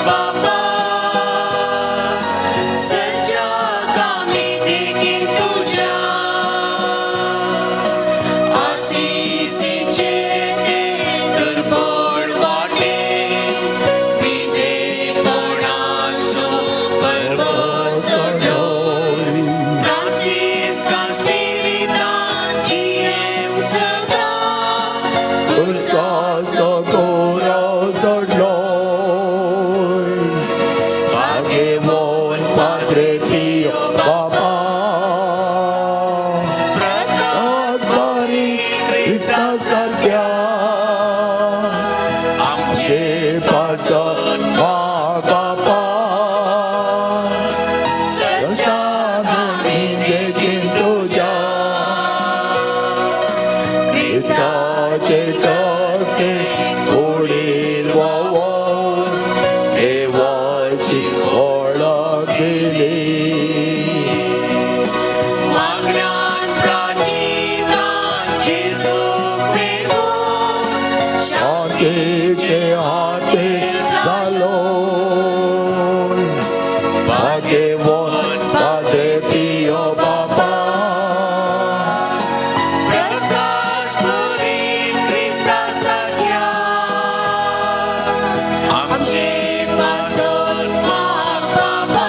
बाबा सच्चा कामी देखील तुझ्या आशीषीचे ते दुर्बळ वाटे विधे कोणाचो पर्व सोडलो Francisca Spiritanci eu सदा Ursaso gora zodlo Bhagavon Padre Pio Baba Asbari Krista Sarkya आमचे Pasat Mag Baba सच्चा Santami Dekin Tuja Krista Chetaste Kodil Vawa Devachi Oळख दिली मागण्यात प्राचीनांची सुख मिळवो शांतीचे हाते झालो भाग्यवान पाद्रे पियो बाबा प्रकाश पुरी ख्रिस्ता सख्या आमचे पासून माग बाबा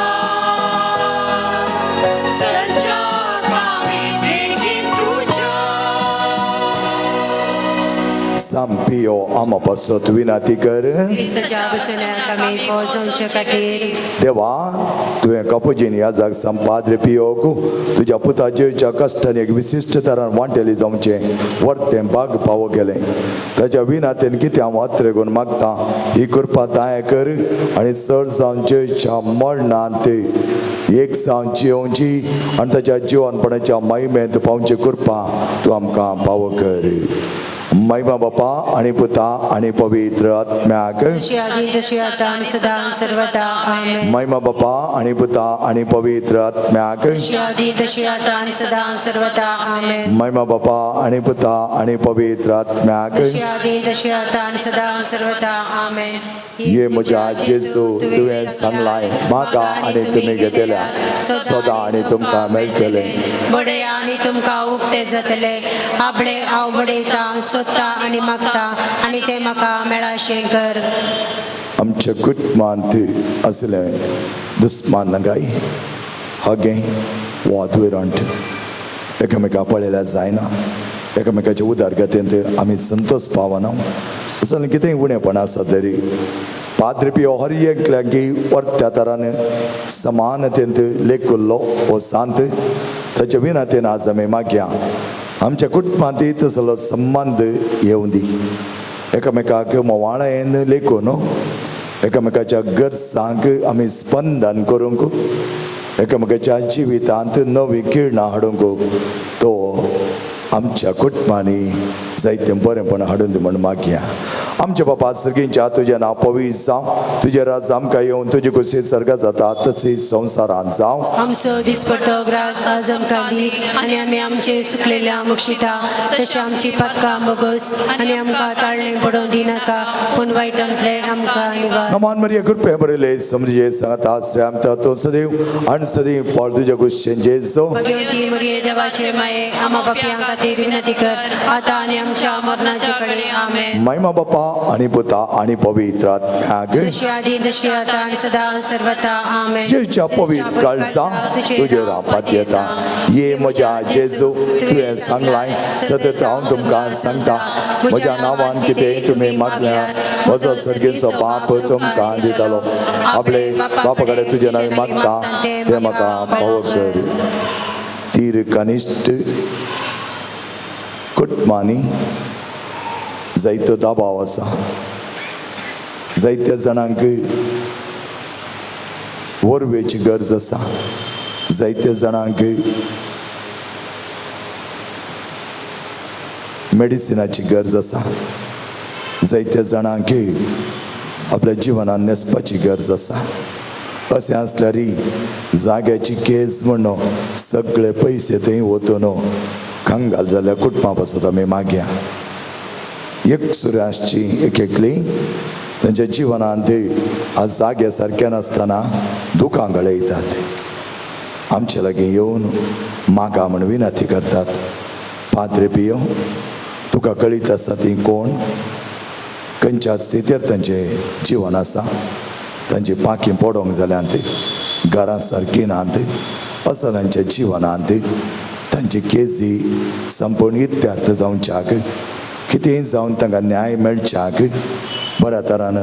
सच्चा कामी देखील तुझ्या Sampio amapaso विनंती कर ख्रिस्ताच्या बसण्या कमी फौजांच्या खातीर देवा तुवें कपुजीन ह्या जाग संपाद्रे पियोक तुज्या पुता जिवीच्या कश्टान एक विशिश्ट तरान वांटेली जावचें वर्तें भाग पावो गेलें ताच्या विनातेन कितें हांव अत्रे करून मागता ही कृपा ताय कर आनी चड जावन जिवीच्या मरणांत एक जावची येवची आनी ताच्या जिवनपणाच्या महिमेंत पावची कृपा तूं आमकां पावो कर महिमा बापा आणि पुता आणि पवित्र आत्म्याक तशी आधी तशी आता आणि सदा सर्वदा आमेन महिमा बापा आणि पुता आणि पवित्र आत्म्याक तशी आधी तशी आता आणि सदा सर्वदा आमेन महिमा बापा आणि पुता आणि पवित्र आत्म्याक तशी आधी तशी आता आणि सदा सर्वदा आमेन ये म्हज्या जेजू तुवें सांगलाय म्हाका आनी तुमी घेतल्या सदां आनी तुमकां मेळटले बडे आणि तुमकां उक्ते जातले आपले हांव बडयता सोदता आणि मागता आणि ते म्हाका मेळाशें कर आमच्या कुटुंबांत असलें दुस्मान नगाय हगें वादविरंट एकामेका पळयल्यार जायना एकामेकाच्या उदारगतेंत आमी संतोष पावना असलें कितेंय उणेपण आसा तरी पाद्रे पियो हर एकल्याकी परत्या तरान समानतेंत लेखुल्लो हो सांत ताचे विनातेन आज आमी मागया आमच्या कुटुंबांत तसलो संबंध येवं दी एकामेकाक मोवाळेन लेखून एकामेकाच्या गरजांक आमी स्पंदन करूंक एकामेकाच्या जिवितांत नवी किरणां हाडूंक तो आमच्या कुटुंबांनी जायतें बरेंपण हाडून दी म्हण मागया आमच्या बापा सर्गींच्या तुजें नांव पवित्र जावं तुजें राज आमकां येवन तुजे कुशीत सर्गात जाता तशी संवसारांत जावं आमचो दिसपट्टो ग्रास आज आमकां दी आनी आमी आमचे सुकलेल्या मुक्षिता तशें आमची पातकां मोगोस आनी आमकां ताळणें पडोवं दिनाका पूण वायटांतले आमकां निवार नमान मरिया कृपे बरयले समजे सांगता श्रेम तो सदैव आनी सदैव फळ तुज्या कुशीन जेजो भगवती मरिये देवाचे माये आमा बापयां खातीर विनंती कर आतां आनी आमच्या मरणाचे कडेन आमेन महिमा बापा आणि पुता आणि पवित्र आत्म्याक तशी आदी तशी आता आनी सदा सर्वदा आमेन जेच्या पवित्र काळजा तुजे रापात येता ये म्हज्या जेजू तुवें सांगलाय सतत हांव तुमकां सांगता म्हज्या नांवान कितें तुमी मागल्यार म्हजो सर्गेचो बाप तुमकां दितलो आपले बापा कडेन तुजें नांव मागता तें म्हाका फावो कर तीर कनिश्ट कुटुंबांनी जायतो दबाव आसा जायत्या जाणांक वरवेची गरज आसा जायत्या जाणांक मेडिसिनाची गरज आसा जायत्या जाणांक आपल्या जिवनान नेसपाची गरज आसा अशें आसल्यार जाग्याची केस म्हणून सगळे पयशे थंय वतून कंगाल जाल्यार कुटुंबा पासत आमी मागया एक सुराशची एक एकली त्यांच्या जीवनात ते आज जाग्यासारख्या नसताना दुखांगळे येतात. आमच्या लागी येऊन मागा म्हण विनंती करतात. पाद्रे पियो तुका कळीत आसा ती कोण खंयच्या स्थितीर तांचे जीवन आसा. तांची पांखी पडोंक जाल्यात, घरां सारकी नात, असलांच्या जिवनांत तांची केसी संपूर्ण इत्यार्थ जावच्याक, कितेंय जावन तांकां न्याय मेळच्याक बऱ्या तरान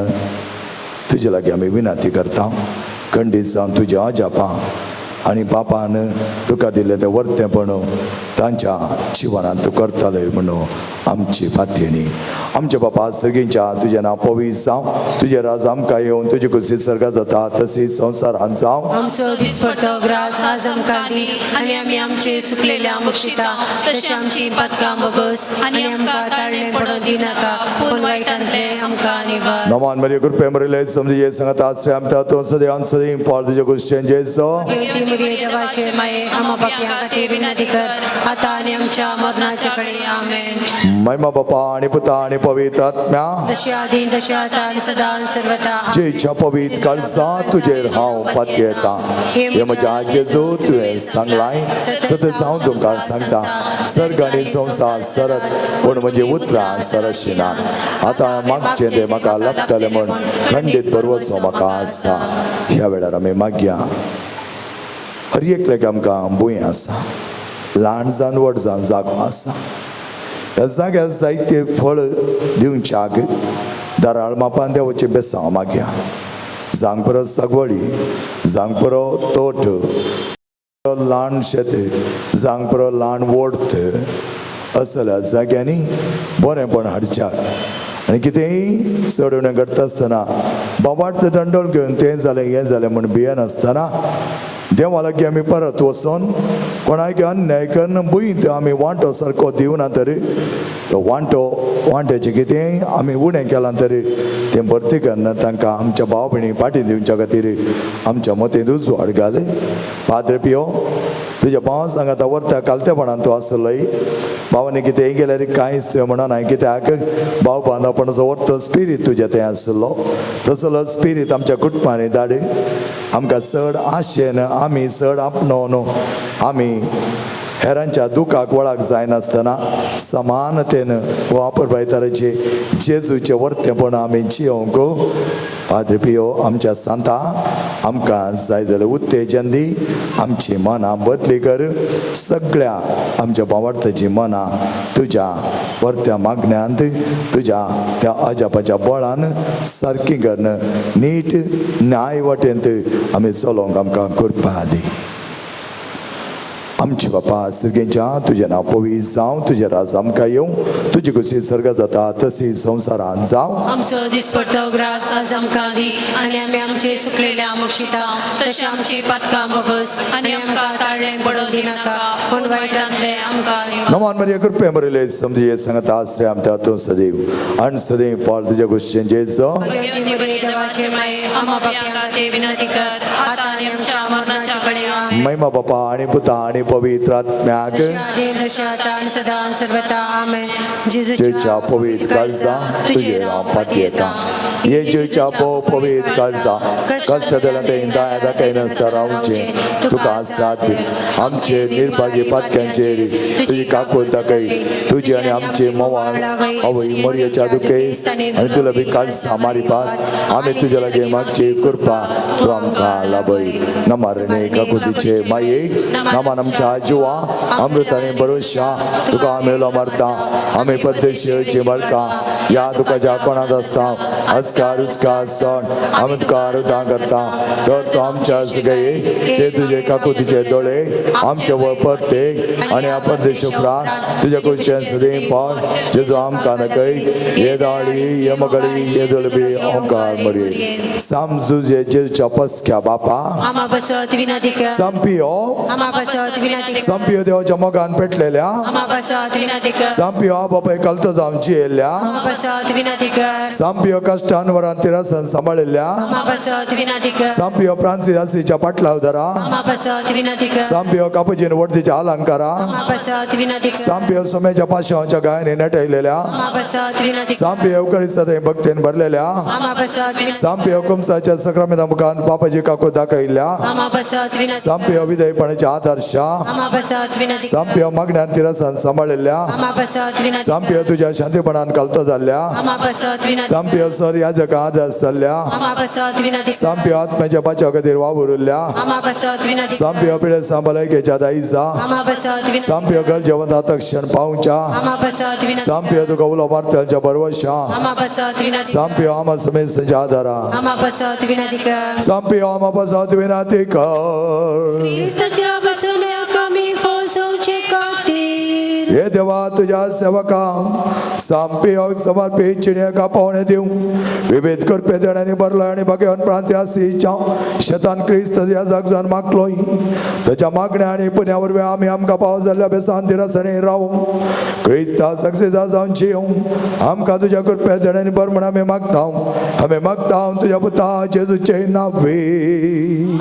तुजे लागीं आमी विनंती करता. खंडीत जावन तुज्या अजापा आनी बापान तुका दिल्लें तें वर्तेपण तांच्या जिवनांत तूं करतले म्हणून आमची पातयेणी. आमच्या बापा सर्गींच्या तुजें नांव पवित्र जावं, तुजें राज आमकां येवन तुजी कुशीत सर्गा जाता तशीच संवसारांत जावं. आमचो दिसपडतो ग्रास आज आमकां दी आनी आमी आमचे सुकलेल्या मुक्षिता तशी आमची पदकां बोगस आनी आमकां ताळणे पडोवन दिनाका पूण वायटांतले आमकां निवार. नमान मरिय कृपे मरिले समजे सांगत आश्रय आमच्या तो सदैव सदैव पाळ तुजे कुशेन जेसो देवती मुरी देवाचे माये आम्हा बापया खातीर विनंती कर आता आनी आमच्या मरणाच्या कडे आमेन. महिमा बापा आणि पुता आणि पवित्र आत्म्या तशी आधी तशी आता आनी सदा सर्वता. जेच्या पवित्र काळजा तुजेर हांव पातयेता. हे म्हज्या जेजू तुवें सांगलाय सत जावं तुमकां सांगता. सर्ग आनी संवसार सरत पूण म्हजी उतरां सरशिना. आतां मागचें तें म्हाका लाभतलें म्हूण खंडीत परवसो म्हाका आसा. ह्या वेळार आमी मागया. हर एकल्याक आमकां भुंय आसा, ल्हान जावन व्हड जावन जागो आसा. ह्या जाग्यार जायते फळ दिवच्याक दाराळ मापान देवाचें बेसांव मागया. जांग बरो सगवडी, जांग बरो तोट, ल्हान शेत, जांग बरो ल्हान वोर्थ असल्या जाग्यांनी बरेंपण हाडच्याक. आनी कितेंय चडवणें करता आसतना बाबाट दंडोल घेवन तें जालें हें जालें म्हूण भियेनासतना देवा लागीं आमी परत वचोन कोणाक अन्याय करना भुंयत आमी वांटो सारको दिवना तरी तो वांट्याचें कितेंय आमी उणें केलां तरी तें भरती करना तांकां आमच्या भाव भयणी पाटी दिवच्या खातीर आमच्या मतींत उजवाड घाल. पाद्रे पियो तुज्या भावा सांगात वर्ता कालतेपणान तूं आसलोय. भावांनी कितेंय गेल्यार कांयच म्हणून हांवें कित्याक भाव बांदपणाचो वर्तो स्पिरीट तुजें तें आसलो. तसलो स्पिरीट आमच्या कुटुंबांनी धाड. आमकां चड आशेन आमी चड आपणावन आमी हेरांच्या दुखाक वळाक जायनासतना समानतेन वापरपायताराचे जेजूचे वर्तेपण आमी जियोंक. पाद्रे पियो आमच्या सांता आमकां जाय जाल्यार उत्तेजन दी. आमची मनां बदली कर. सगळ्या आमच्या भावार्थाची मनां तुज्या परत्या मागण्यांत तुज्या त्या अजापाच्या बळान सारकी करन नीट न्याय वाटेंत आमी चलोवंक आमकां कृपा दी. आमचे बापा सर्गेच्या तुजें नांव पवित्र जावं, तुजें राज आमकां येवं, तुजी कुशीत सर्गा जाता तशी संवसारांत जावं. आमचो दिसपडतो ग्रास आज आमकां दी आनी आमी आमचे सुकलेल्या मुक्षिता तशी आमची पदकां बोगस आनी आमकां ताळणे पडोवन दिनाका पूण वायटांतले आमकां निवार. नमान मरिय कृपे मरिले समजे सांगत आश्रय आमच्या तो सदैव आनी सदैव फाळ तुज्या कुशेन जेसो देवती मुरी देवाचे माये आम्हा बापया खातीर विनंती कर आता आनी आमच्या मरणाच्या कडे आमेन. महिमा बापा आणि पुता आणि पवित्र आत्म्याक आदी तशी आता आनी सदा सर्वता आमेन. जेच्या पवित्र काळजा तुजेर हांव पातयेता. येजेच्या पवित्र काळजा कष्ट दिला ते दाया दाखय नासता रावचें तुका साथ. आमचे निर्भाग्य पातक्यांचेर तुजी काकूट दाखय. तुजी आनी आमचे मोवाळ आवय मरियेच्या दुखेस आनी तुला बी काळजा मारिपात आमी तुज्या लागीं मागची कृपा तूं आमकां लाभय. नमारणे काकुतीचे माये नमान आमच्या जिवा अमृताने भरोशा तुका आमी मारता. आमी परदेशीची बाळकां या तुका ज्या कोणात आसता अस्कार उस्कार सण आमी तुका आराधना करता. तर तूं आमच्या सगळे ते तुजे काकुतीचे दोळे आमचे वर परते आनी ह्या परदेश उपरांत तुज्या कुशेन सदैव पाळ. जेजू आमकां नकय ये दाळी ये मगळी ये दोलबी ओंकार मरी सामजुजे जेजूच्या पसक्या बापा आम्हा बसत विनंती कर. संपियो आम्हा बसत विनंती कर. संपियो देवाच्या मोगान पेटलेल्या आम्हा बसत विनंती कर. संपियो बापाय कलतो जावची येयल्या आम्हा बसत विनंती कर. संपियो कष्टान वरां तिरासन सांबाळिल्ल्या आम्हा बसत पासत विनादिक सांपियो फ्रान्सिस पाटला उदरा आमा पासत विनादिक सांपियो कापुजीन वर्दीच्या अलंकारा आमा पासत विनादिक सांपियो सोम्याच्या पाशांच्या गायने नटयलेल्या आमा पासत विनादिक सांपियो एवकरिस्ताचे भक्तीन भरलेल्या आमा पासत विनादिक सांपियो कुमसाच्या सक्रामिता मुखान पापाची काकू दाखयल्या आमा पासत विनादिक सांपियो विधेयपणाच्या आदर्शा आमा पासत विनादिक सांपियो मागण्यान तिरसान सांभाळलेल्या आमा पासत विनादिक सांपियो तुझ्या शांतीपणान कलतो जाल्ल्या आमा पासत विनादिक सांपियो सर या जगा आदर्श जाल्ल्या आमा पासत विनादिक सांपियो आत्म्याच्या बाच्या खातीर वावुरल्या आमा पासत विनादिक सांपियो पिढे सांभाळकेच्या दाईचा आमा पासत विनादिक सांपियो गरजेवंत तक्षण पावच्या आमा पासत विनादिक सांपियो तुका उलो मारतलच्या बरवशा आमा पासत विनादिक सांपियो आमा समेतच्या आदारा आमा पासत विनादिक सांपियो आमा पसत विनाती कर क्रिस्ताच्या बसण्या कमी फसवचे खातीर हे देवा तुझ्या सेवका सांपियो समर्पित चिडयेका पावणे दिवं विविध करपे जणांनी भरला आणि भगवान फ्रान्सिसाच्या शतान क्रिस्त या जागजान मागलोय त्याच्या मागण्या आणि पुण्यावर आम्ही आमका पाव जाल्ल्या बेसान दिरासणे राहू क्रिस्ता सक्सेसा जाऊन जिवं आमका तुझ्या कृपे जणांनी भर म्हणून आम्ही मागता तुझ्या पुता जेजूचे नावे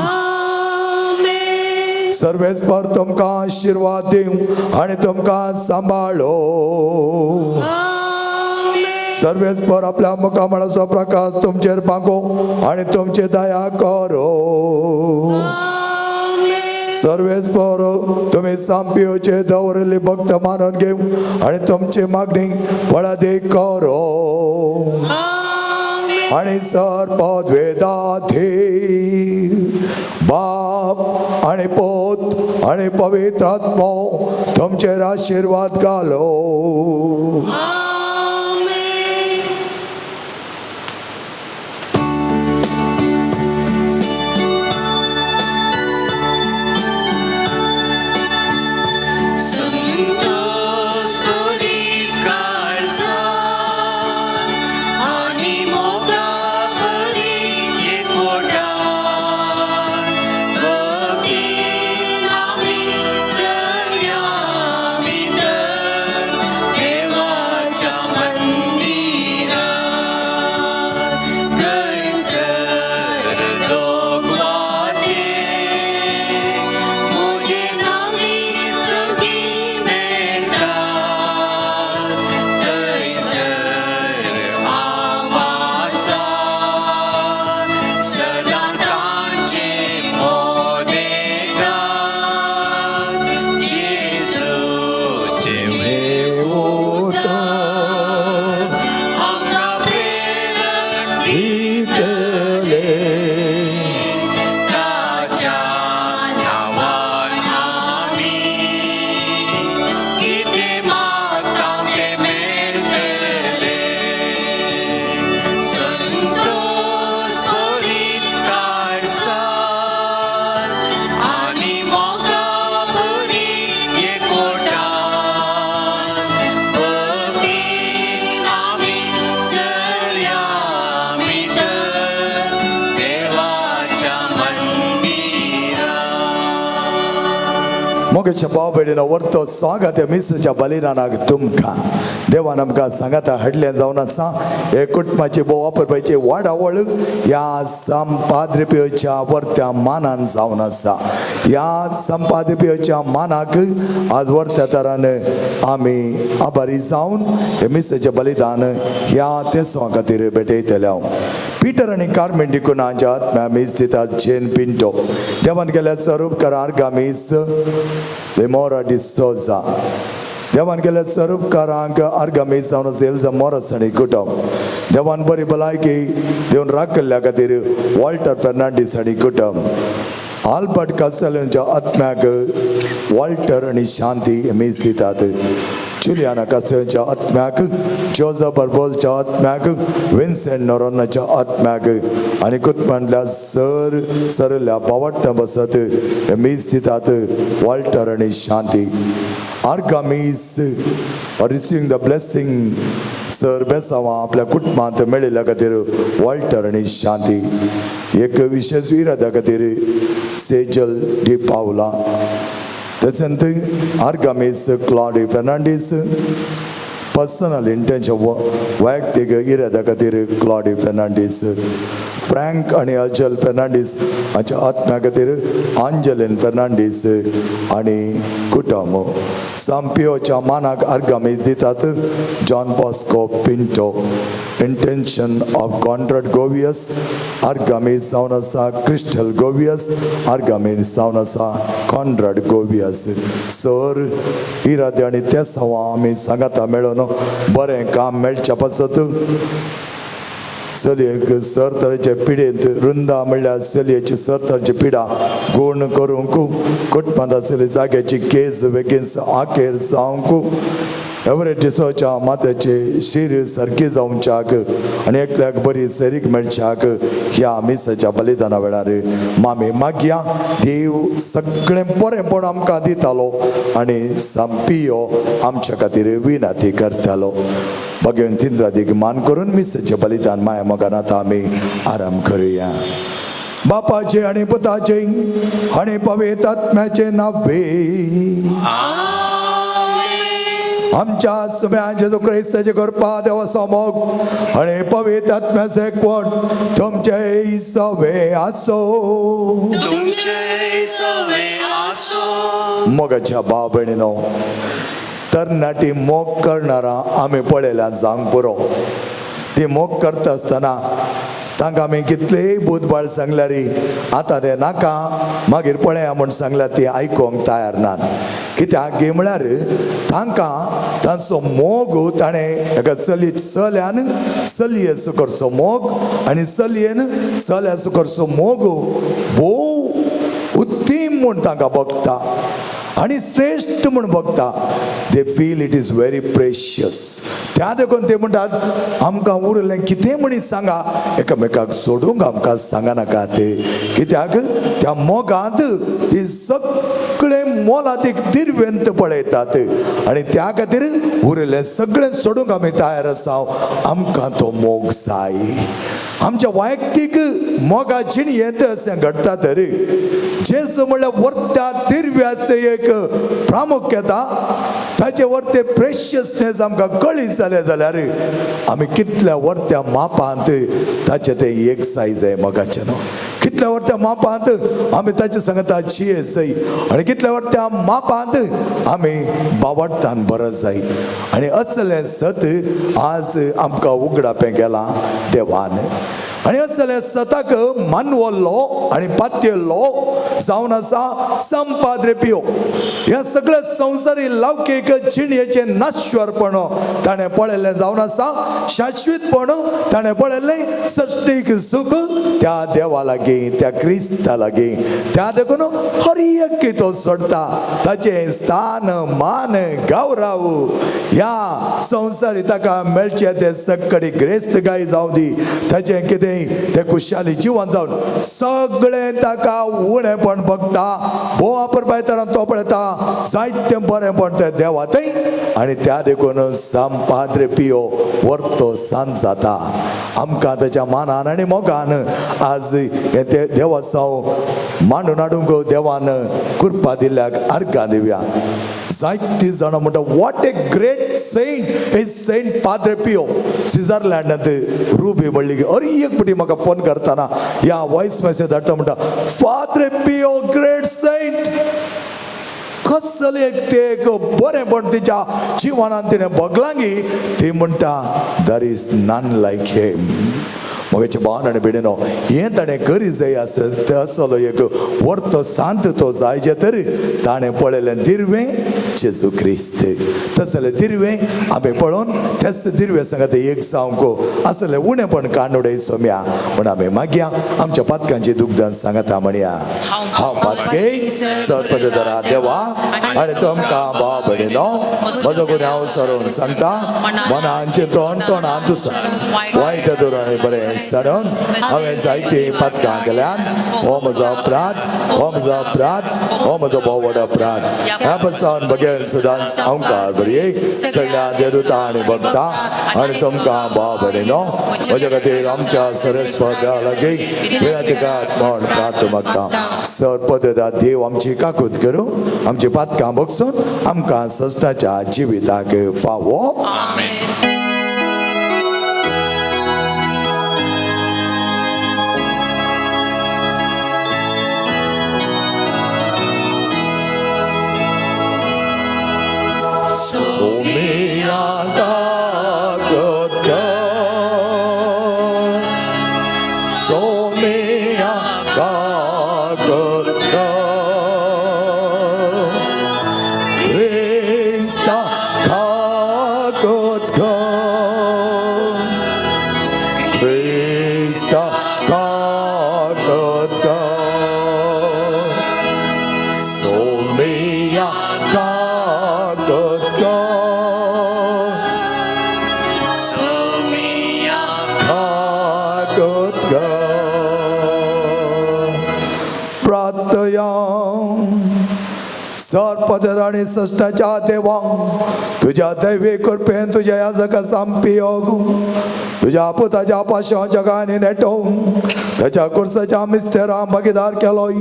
आमेन सर्वेच पर तुमका आशीर्वाद देऊ आणि तुमका सांभाळो आमेन सर्वेच पर आपल्या मुखामळाचो प्रकाश तुमचेर पागो आणि तुमचे दया करो आमेन सर्वेच पर तुम्ही सांपियोचे दवरले भक्त मानून घेऊ आणि तुमची मागणी फळादे करो आमेन आणि सर्पद्वेदाथे बाप आणि पोत आणि पवित्र आत्मा तुमचेर आशीर्वाद घालो आमेन संतोष बरी काळजा आणि मोगा बरी एकवटा भक्तीन आम्ही सगळ्या भितर देवाच्या मंदिरात कैसर दोगवाते मुझे नामी सगळी मेळटात कैसर आवासात सदा तांचे मोदेगात जेजूचे आमका प्रेरण इतले ताच्या नावान आमी किते मागता ते मेळटले संतोष बरी काळसार आनी मोगा बरी एकवटान भक्तीन आमी सर्या भितर देवाच्या मंदिरात मोगेच्या भाव भयणीनो वर्तो स्वागत आहे मिसच्या बलिदानाक तुमका देवान आमकां सांगाता हडले जावन आसा हे कुटुंबाची भोव वापरपाची वाडावळ ह्या संपादरिपेच्या वर्त्या मानान जावन आसा ह्या संपादरिपेच्या मानाक आज वर्त्या तरान आमी आभारी जावन हे मिसच्या बलिदान ह्या तेसवा खातीर भेटयतले पीटर आणि कार्मेन डिकुनाच्या आत्म्या मीस दितात जेन पिंटो देवान गेल्या स्वरूप करार गामीस लेमोरा डिसोजा देवान गेल्या स्वरूपकारांक आर्गामीस जावन सेल्स मोरस आणि कुटुंब देवान बरी भलायकी देवन राखल्या खातीर वॉल्टर फेर्नांडीस आणि कुटुंब आल्बर्ट कास्टेलोच्या आत्म्याक वॉल्टर आणि शांती मीस दितात जुलियाना कास्टेलोच्या आत्म्याक जोझफ बर्बोलच्या आत्म्याक विन्सेंट नोरोनाच्या आत्म्याक आणि कुटुंबांतल्या सरल्या पावडत्या बसत मीस दितात वॉल्टर आणि शांती आर्गामीस रिसिविंग द ब्लेसिंग सर बेसावा आपल्या कुटुंबांत मेळिल्ल्या खातीर वॉल्टर आणि शांती एक विशेष विराधा खातीर सेजल डी पावला तशेंच आर्गामीस क्लॉडी फेर्नांडीस पर्सनल इंटेंशन वैयक्तीक इरादा खातीर क्लॉडी फेर्नांडीस फ्रँक आणि अजल फेर्नांडीस हांच्या आत्म्या खातीर आंजलीन फेर्नांडीस आनी कुटुंब. सांपियोच्या मानाक आर्गामी दितात John Bosco Pinto. Intention of contract गोवियस आर्गामी जावन आसा क्रिस्टल गोवियस आर्गामी जावन आसा कॉन्ट्रॅक्ट गोवियस. सर इरादे आनी त्या सवा आमी सांगाता मेळून बरें काम मेळच्या पासत चलयेक सरतरेचे पिडेंत रुंदा म्हणल्यार चलयेची सरतरेची पिडा गुण करूंक कुटुंबांत आशिल्ली जाग्याची केस बेगीन आखेर जावंक एवरेटिसोच्या माथ्याचे शीर सारकी जावच्याक आनी एकल्याक बरी सेरीक मेळच्याक ह्या मिसाच्या बलिदाना वेळार मामी मागया देव सगळें बरेंपण आमकां दितालो आनी सांपियो आमच्या खातीर विनाती करतालो. भगवन तिंद्रादीक मान करून मिसाचें बलिदान माया मोगान आतां आमी आराम करुया. बापाचे आनी पुताचे आनी पवित्र आत्म्याचे नावे आमच्या सुम्या जेजू क्रिस्ताचे कृपा देवाचो मोग आनी पवित्र आत्म्याचे एकवट तुमचे सवे आसो. मोगाच्या भाव भयणीनो, तरणाटी मोग करणारा आमी पळयल्या जावंक पुरो. ती मोग करता आसतना तांकां आमी कितलेय बुधबाळ सांगल्यार आतां ते नाका मागीर पळया म्हूण सांगल्यार ती आयकोंक तयार नात. कित्याक गे म्हळ्यार तांकां तांचो मोग ताणें एका चलयान चलये सुकरचो मोग आनी चलयेन चल्या सुकरचो मोग भोव उत्तीम म्हूण तांकां भोगता आनी श्रेष्ठ म्हूण भोगता. They feel it is very precious. त्या देखून ते म्हणटात आमकां उरलें कितें म्हणी सांगा एकामेकाक सोडूंक आमकां सांगनाका ते. कित्याक त्या मोगांत ती सगळें मोलादीक दिर्वेंत पळयतात आनी त्या खातीर उरलें सगळें सोडूंक आमी तयार आसा. आमकां तो मोग जाय. आमच्या वैयक्तीक मोगा जिणयेंत अशें घडटा तर जेजू म्हणल्यार वर्त्या दिर्व्याचें एक प्रामुख्यता ताचे वर्ते प्रेशियसनेस आमकां कळीत जालें जाल्यार आमी कितल्या वर्त्या मापांत ताचे ते एकसाय जाय मोगाचें न्हू. कितल्या वर्त्या मापांत आमी ताचे सांगता जियेस जाय आनी कितल्या वर्त्या मापांत आमी बावडटान बरो जाय. आनी असलें सत आज आमकां उगडापें केलां देवान. आनी असलें सताक मानवल्लो आनी पातयल्लो जावन आसा संपाद्रे पियो. ह्या सगळ्या संवसारी लौकीक जिणयेचे नाश्वरपण ताणें पळयल्लें जावन आसा. शाश्वतपण ताणें पळयल्लें. सृश्टीक सुख त्या देवा लागीं त्या क्रिस्ता लागीं. त्या देखून हर एक तो सोडता ताचें स्थान मान गौरव ह्या संवसारी ताका मेळचें ते सक्कडी ग्रेस्तगाय जावं दी. ताचें कितें ते खुशाली जिवन जावन सगळें ताका उणेपण भोगता. भोव वापरपायतना तो पळयता जायतें बरेंपण ते देवातय आनी त्या देखून संपाद्रे पियो वर्तो सांज जाता. आमकां ताच्या मानान आनी मोगान आज हे ते देवाचो मांडून हाडूंक देवान कृपा दिल्याक अर्घां दिवया. जायतीं जाणां म्हणटा what a great saint is saint Padre Pio. स्वित्झर्लंडांत रुबी म्हणली की अरे एक पटी म्हाका फोन करतना ह्या वॉयस मेसेज धाडटा म्हणटा पाद्रे पियो ग्रेट सेंट. कसलें ते बरेंपण तिच्या जिवनांत तिणें भोगलांगी ती म्हणटा दर इज नन लायक हिम. मोगाचे भावन आनी भिडेनो हें ताणें करी जाय आसत असलो एक वर्तो सांत तो जायचे तर ताणें पळयलें दिर्वें जेजू क्रिस्त. तसलें दिर्वें आमी पळोवन तेच दिर्वे सांगात एक जावंक असलें उणेपण काण उडय सोम्या म्हूण आमी मागया आमच्या पातकांची दुग्धन सांगता म्हणया. हांव पातके चड पदरा देवा आनी तुमकां भाव भयणीनो म्हजो गुन्यांव हांव सरोवन सांगता. मनांचे तोंडांत दुसर वायट धोरणे बरें सडोवन हांवें जायती पातकां केल्यान हो म्हजो अपराध हो म्हजो अपराध हो म्हजो भोव व्हड अपराध. ह्या पासून भगवन सदांच आमकां बरी सगळ्या देवता आनी भक्ता आनी तुमकां भाव भयणीनो म्हजे खातीर आमच्या सरस्वत्या लागीं विनंती म्हूण प्रार्थना मागता. सर पद्दता देव आमची काकूत करूं आमची पातकां बगसून आमकां सस्ताच्या जिविताक फावो. हालेलुया सर्पदर आणि सष्टाच्या देवा तुझ्या दैवी कृपेन तुझ्या या जगा संपियोग तुझ्या पुताच्या पाशा जगाने नेटवून त्याच्या कुर्साच्या मिस्तेरा भागीदार केलोय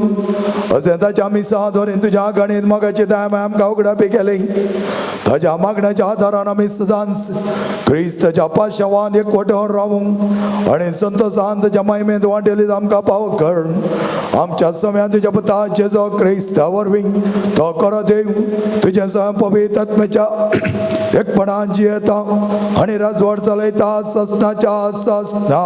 असे त्याच्या मिसा धरून तुझ्या गणित मगाची दाम आमका उघडा बी केली त्याच्या मागण्याच्या आधारानं आम्ही सदांच ख्रिस्ताच्या पाशावान एक कोटावर राहून आणि संतोषान त्याच्या महिमेत वाटेली आमका पाव कर आमच्या समयात तुझ्या पुता जेजो ख्रिस्तावर तो कर देव तुझ्या पवित्र आत्म्याच्या एकपणात जियता आणि राजवाड चालयता ससनाच्या ससना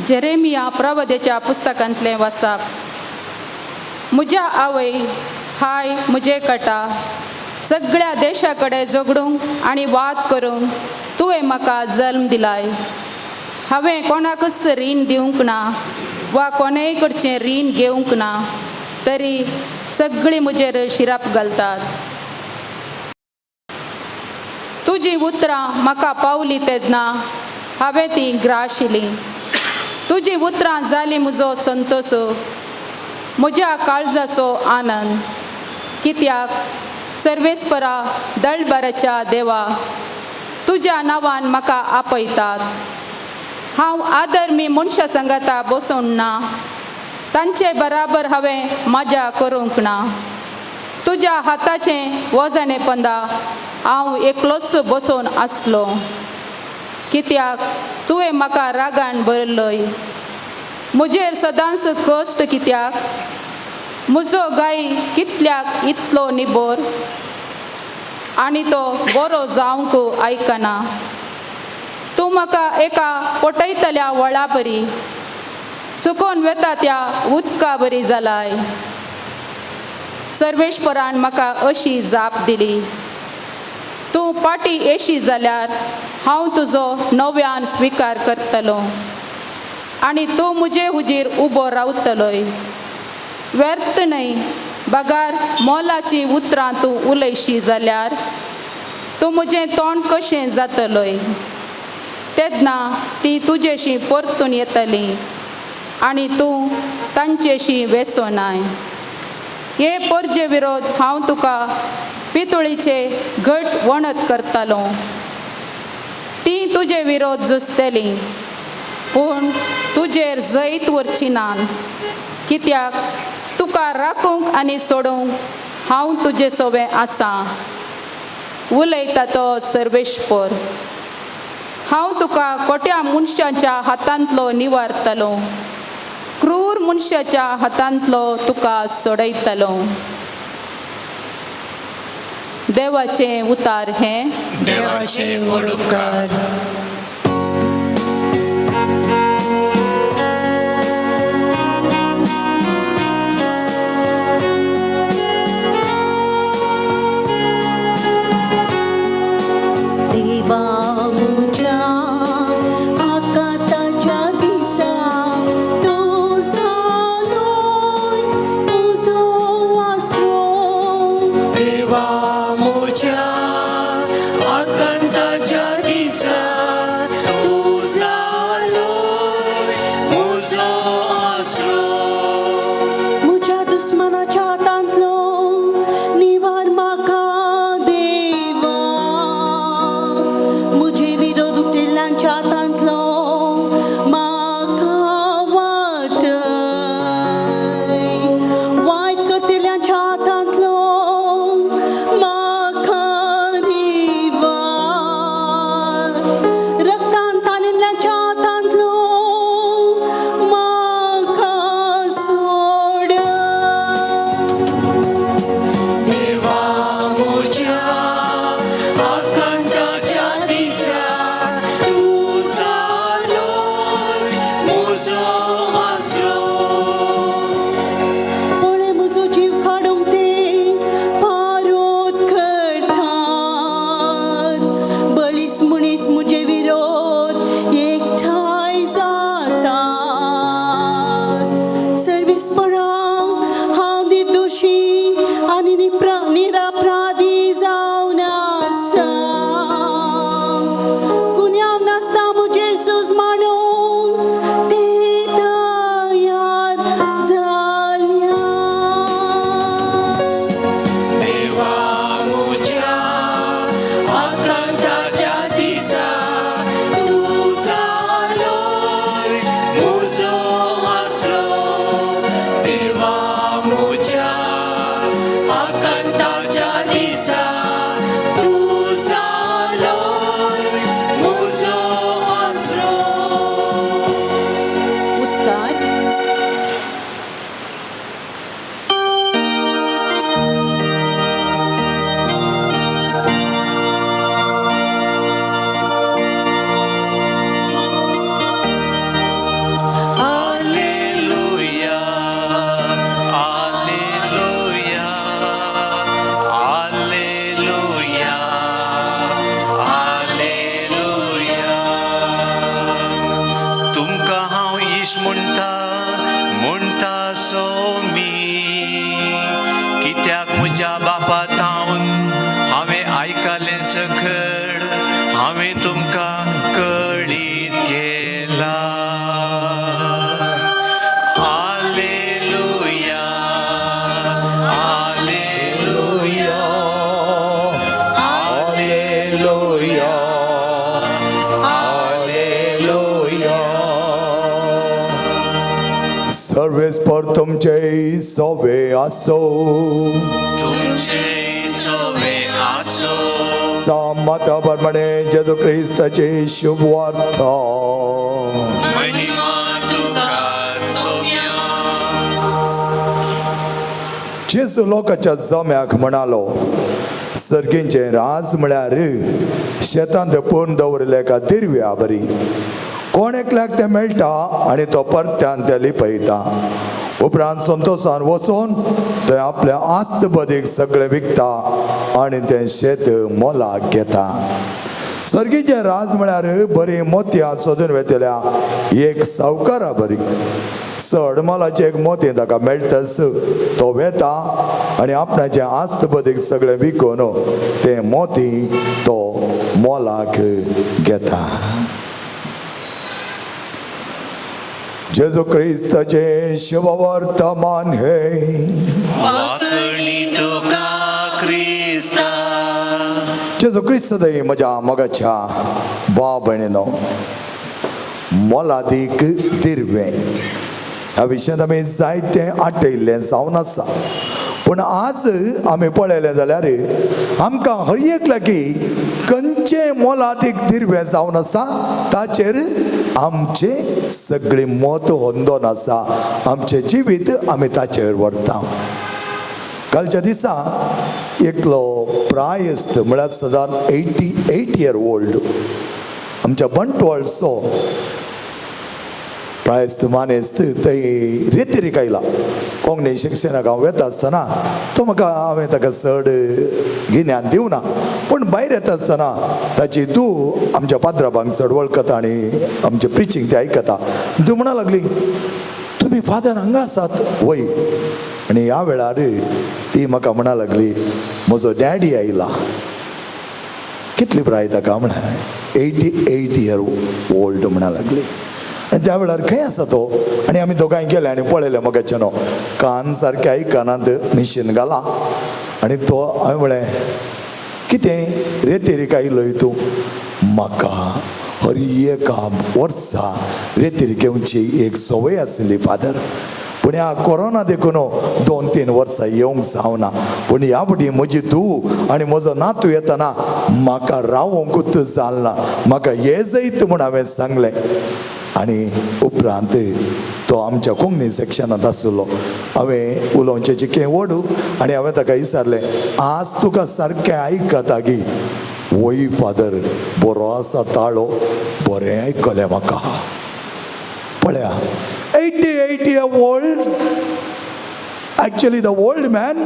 जेरेमिया प्रवदेच्या पुस्तकांतले वाचप म्हज्या आवय हाय म्हजे कटा सगळ्या देशा कडेन झगडूंक आनी वाद करूंक तुवें म्हाका जल्म दिलाय हांवें कोणाकच रीण दिवंक ना वा कोणेय कडचें रीण घेवंक ना तरी सगळीं म्हजेर शिराप घालतात तुजी उतरां म्हाका पावली तेन्ना हांवें ती ग्राशिली तुजी उतरां जाली म्हजो संतोष म्हज्या काळजाचो आनंद कित्याक सर्वेस्परा दळबाराच्या देवा तुज्या नांवान म्हाका आपयतात हांव आदर मनशा संगता बसोवन ना तांचे बराबर हांवें मजा करूंक ना तुज्या हाताचें वजने पंदा हांव एकलोच बसोवन आसलो कित्याक तुवें म्हाका रागान भरलय म्हजेर सदांच कश्ट कित्याक म्हजो गाय कितल्याक इतलो निबोर आनी तो बरो जावंक आयकना तूं म्हाका एका पटयतल्या वळा बरी सुकोवन वेता त्या उदका बरी जालाय सर्वेश्वरान म्हाका अशी जाप दिली तूं पाटी येशी जाल्यार हांव तुजो नव्यान स्विकार करतलो आनी तूं म्हजे हुजीर उबो रावतलोय व्यर्थ न्हय बगार मोलाची उतरां तूं उलयशी जाल्यार तूं म्हजें तोंड कशें जातलोय तेन्ना ती तुजेशी परतून येतली आनी तूं तांचेशी वेसोनाय हे परजे विरोध हांव तुका पितुळीचे घट वणत करतालो ती तुजे विरोध झुजतली पूण तुजेर जैत वरची नान कित्याक तुका राखूंक आनी सोडूंक हांव तुजे सोबे आसा उलयता तो सर्वेश्वर हांव तुका कोट्या मनशांच्या हातांतलो निवारतलो क्रूर मनशाच्या हातांतलो तुका सोडयतलो देवाचें उतार हें देवाचे उपकार देवा मुझ्या आकाताच्या दिसा तो जालोय तुजो वासरो देवा मुझ्या आकांताच्या दिसा आशीष म्हणटा सो मी कित्याक म्हज्या बापा तावन हांवें आयकलें सकट हांवें तुमकां कळीत केला. Hallelujah hallelujah hallelujah hallelujah. सर्वेस पर तुमचे सोवे असो. तुमचे सोवे आसो. सामत प्रमाणे जेजू ख्रिस्ताचे शुभ वार्थ. महिमा तुका सोम्या. जेजू लोकांच्या जम्याक म्हणालो, सर्गींचे राज म्हळ्यार शेतांत पूर्ण दवरले का दिरव्या बरी. कोण एकल्याक ते मेळटा आनी तो परत्यान ते लिपयता. उपरांत संतोषान वचून थंय आपल्या आस्त बदीक सगळें विकता आनी तें शेत मोलाक घेता. सर्गीचे राज म्हळ्यार बरी मोतयां सोदून वेतल्या एक सावकारा बरी. चड मोलाचें एक मोती ताका मेळटस तो वेता आनी आपणाचें आस्त बदीक सगळें विकून तें मोती तो मोलाक घेता. जेजू ख्रिस्ताचे शुभ वर्तमान हे. वाकणी तुका क्रिस्ता. जेजू ख्रिस्त दय म्हज्या मोगाच्या भाव भयणीनो, मोलादीक दिरवें ह्या विशयांत आमी जायतें आटयल्लें जावन आसा. पूण आज आमी पळयलें जाल्यार आमकां हर एक लागीं खंयचें मोलादीक दिरवें जावन आसा ताचेर आमचें सगळें मत होंदोन आसा. आमचें जिवीत आमी ताचेर व्हरता. कालच्या दिसा एकलो प्रायस्त म्हळ्यार सादारण 88 year old आमच्या बंटवाळचो प्रायस्त मानेस्त थंय रेतीरीक आयला. कोंकणी शिक्षणाक हांव वेता आसतना तो म्हाका हांवें ताका चड गिन्यान दिवना, पूण भायर येता आसतना ताची धूव आमच्या पाद्राबांक चड वळखता आनी आमचें प्रिचींग ते आयकता. धूव म्हणा लागली, तुमी फादर हांगा आसात? वय. आनी ह्या वेळार ती म्हाका म्हणा लागली, म्हजो डॅडी आयला. कितली प्राय ताका म्हळ्यार 88 year old म्हणा लागली. आनी त्या वेळार खंय आसा तो? आनी आमी दोगांय गेले आनी पळयलें मोगाचें न्हू. कान सारके आयकनात मिशीन घाला. आनी तो हांवें म्हळें, कितें रेतीरीक आयलोय तूं? म्हाका हर एका वर्सा रेतीरीक येवची एक संवय आसली फादर. पूण ह्या कोरोना देखून 2-3 वर्सां येवंक जावना. पूण ह्या फुटी म्हजी धूव आनी म्हजो नातू येतना म्हाका रावोंकूच जालना. म्हाका हे जैत म्हूण हांवें सांगलें. आनी उपरांत तो आमच्या कोंकणी सेक्शनांत आसलो. हांवें उलोवचें चिकें वडू आनी हांवें ताका विचारलें, आज तुका सारकें आयकता गी? वय फादर, बरो आसा ताळो, बरें आयकलें म्हाका. पळया, 88 year old, actually the old man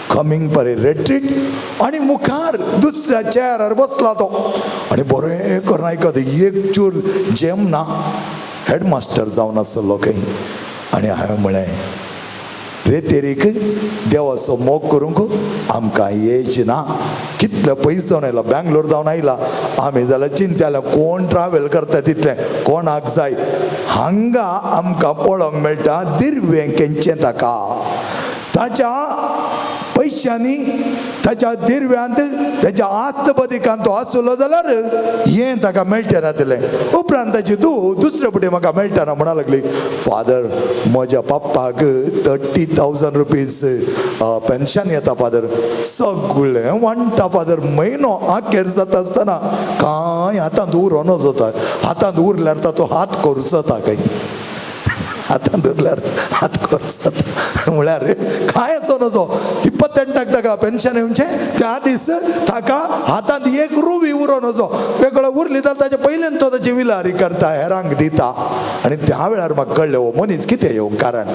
coming for a retreat. आनी मुखार दुसऱ्या चेअरार बसला तो आनी बरें करून आयकता. एक चूर जेम ना. हेडमास्टर जावन आसलो खंय. आनी हांवें म्हळें, रेतेरीक देवाचो मोग करूंक आमकां येच ना. कितले पयस जावन आयला, बँगलोर जावन आयला आमी जाल्यार चिंतले कोण ट्रॅव्हल करता तितलें कोणाक जाय. हांगा आमकां पळोवंक मेळटा दिरवें केंचें ताका. ताच्या पैशांनी, ताच्या दिरव्यांत, ताच्या आस्त बदिकांत तो आसलो जाल्यार हें ताका मेळचें नासलें. उपरांत ताची धूव दुसरे फुटी म्हाका मेळटाना म्हणा लागली, फादर म्हज्या पप्पाक 30,000 रुपीज पेन्शन येता फादर. सगळें वांटा फादर. म्हयनो आखेर जाता आसतना कांय हातांत उरोन जाता. हातांत उरल्यार ताचो हात करूं जाता खंय. हातांत उरल्यार हात करूं जाता म्हळ्यार कांय असो नजो. 28 ताका पेन्शन येवचें त्या दीस ताका हातांत एक रुवी उरो नजो. वेगळो उरली जाल्यार ताचे पयल्यान तो ताची विलारी करता, हेरांक दिता. आनी त्या वेळार म्हाका कळ्ळें हो मनीस कितें येवंक कारण.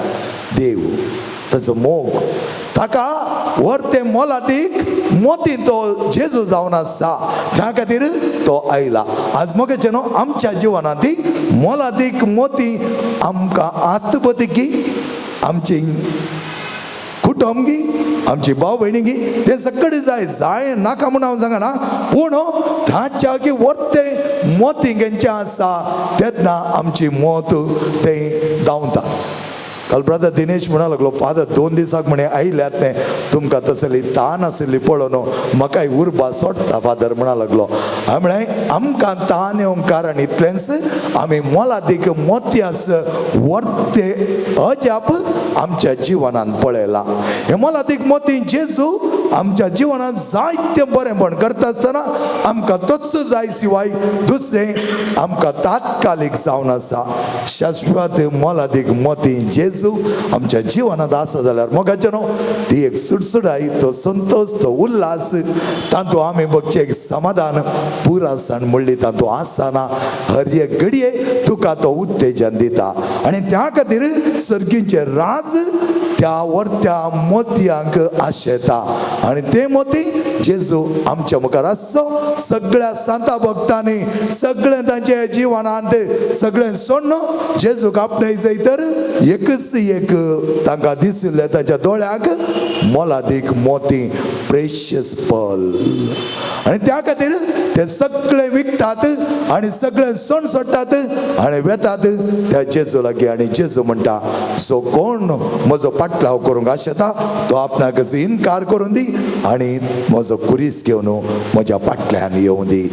देव ताचो मोग ताका व्हरते मोलादीक मोती तो जेजू जावन आसता त्या खातीर तो आयला. आज मोगेचे न्हू आमच्या जिवनांत मोलादीक मोती आमकां आस्तपतीकी आमची कुटुंबगी आमची भाव भयणीगी ते सगळे जाय नाका म्हणून हांव सांगना पूण ताच्या की वर्ते मोती गेंचे आसा तेन्ना आमची मोत ते दावता. काल ब्रदर दिनेश म्हणा लागलो फादर 2 दिसाक म्हणे आयल्यात ते तुमकां तसली तान आसली पळोवन म्हाकाय उर्बा सोडटा फादर म्हणा लागलो. हांवें म्हळें आमकां तान येवंक कारण इतलेंच आमी मोलादीक मोतयास वर्ते अजाप आमच्या जिवनांत पळयला. हे मोलादीक मोती जेजू आमच्या जिवनांत जायते बरेंपण करता आसतना आमकां तत्सो जाय शिवाय दुसरें आमकां तात्कालीक जावन आसा. शाश्वत मोलादीक मोती जेजू आमच्या जिवनांत आसा जाल्यार मोगाचे न्हू ती एक सुटसुटाय तो संतोष तो उल्हास तातूंत आमी बगचे एक समाधान पुरासाण म्हणली तातूंत आसना हर एक घडये तुका तो उत्तेजन दिता. आनी त्या खातीर सर्गींचे राज त्या वर्त्या मोतयांक आशेता आनी ते मोती जेजू आमच्या मुखार आसचो. सगळ्या सांता भक्तांनी सगळें तांचे जिवनांत सगळें सोडून जेजूक आपणाय तर एकच एक तांकां दिसले तांच्या दोळ्याक मोलादीक मोती प्रेशियस पर्ल. आनी त्या खातीर ते सगळे विकतात आनी सगळे सोण सोडटात आनी वेतात त्या जेजू लागीं. आनी जेजू म्हणटा सो कोण म्हजो पाटलाव करूंक आशेता तो आपणाक इन्कार करून दी आनी म्हजो कुरीस घेवन म्हज्या पाटल्यान येवं दी.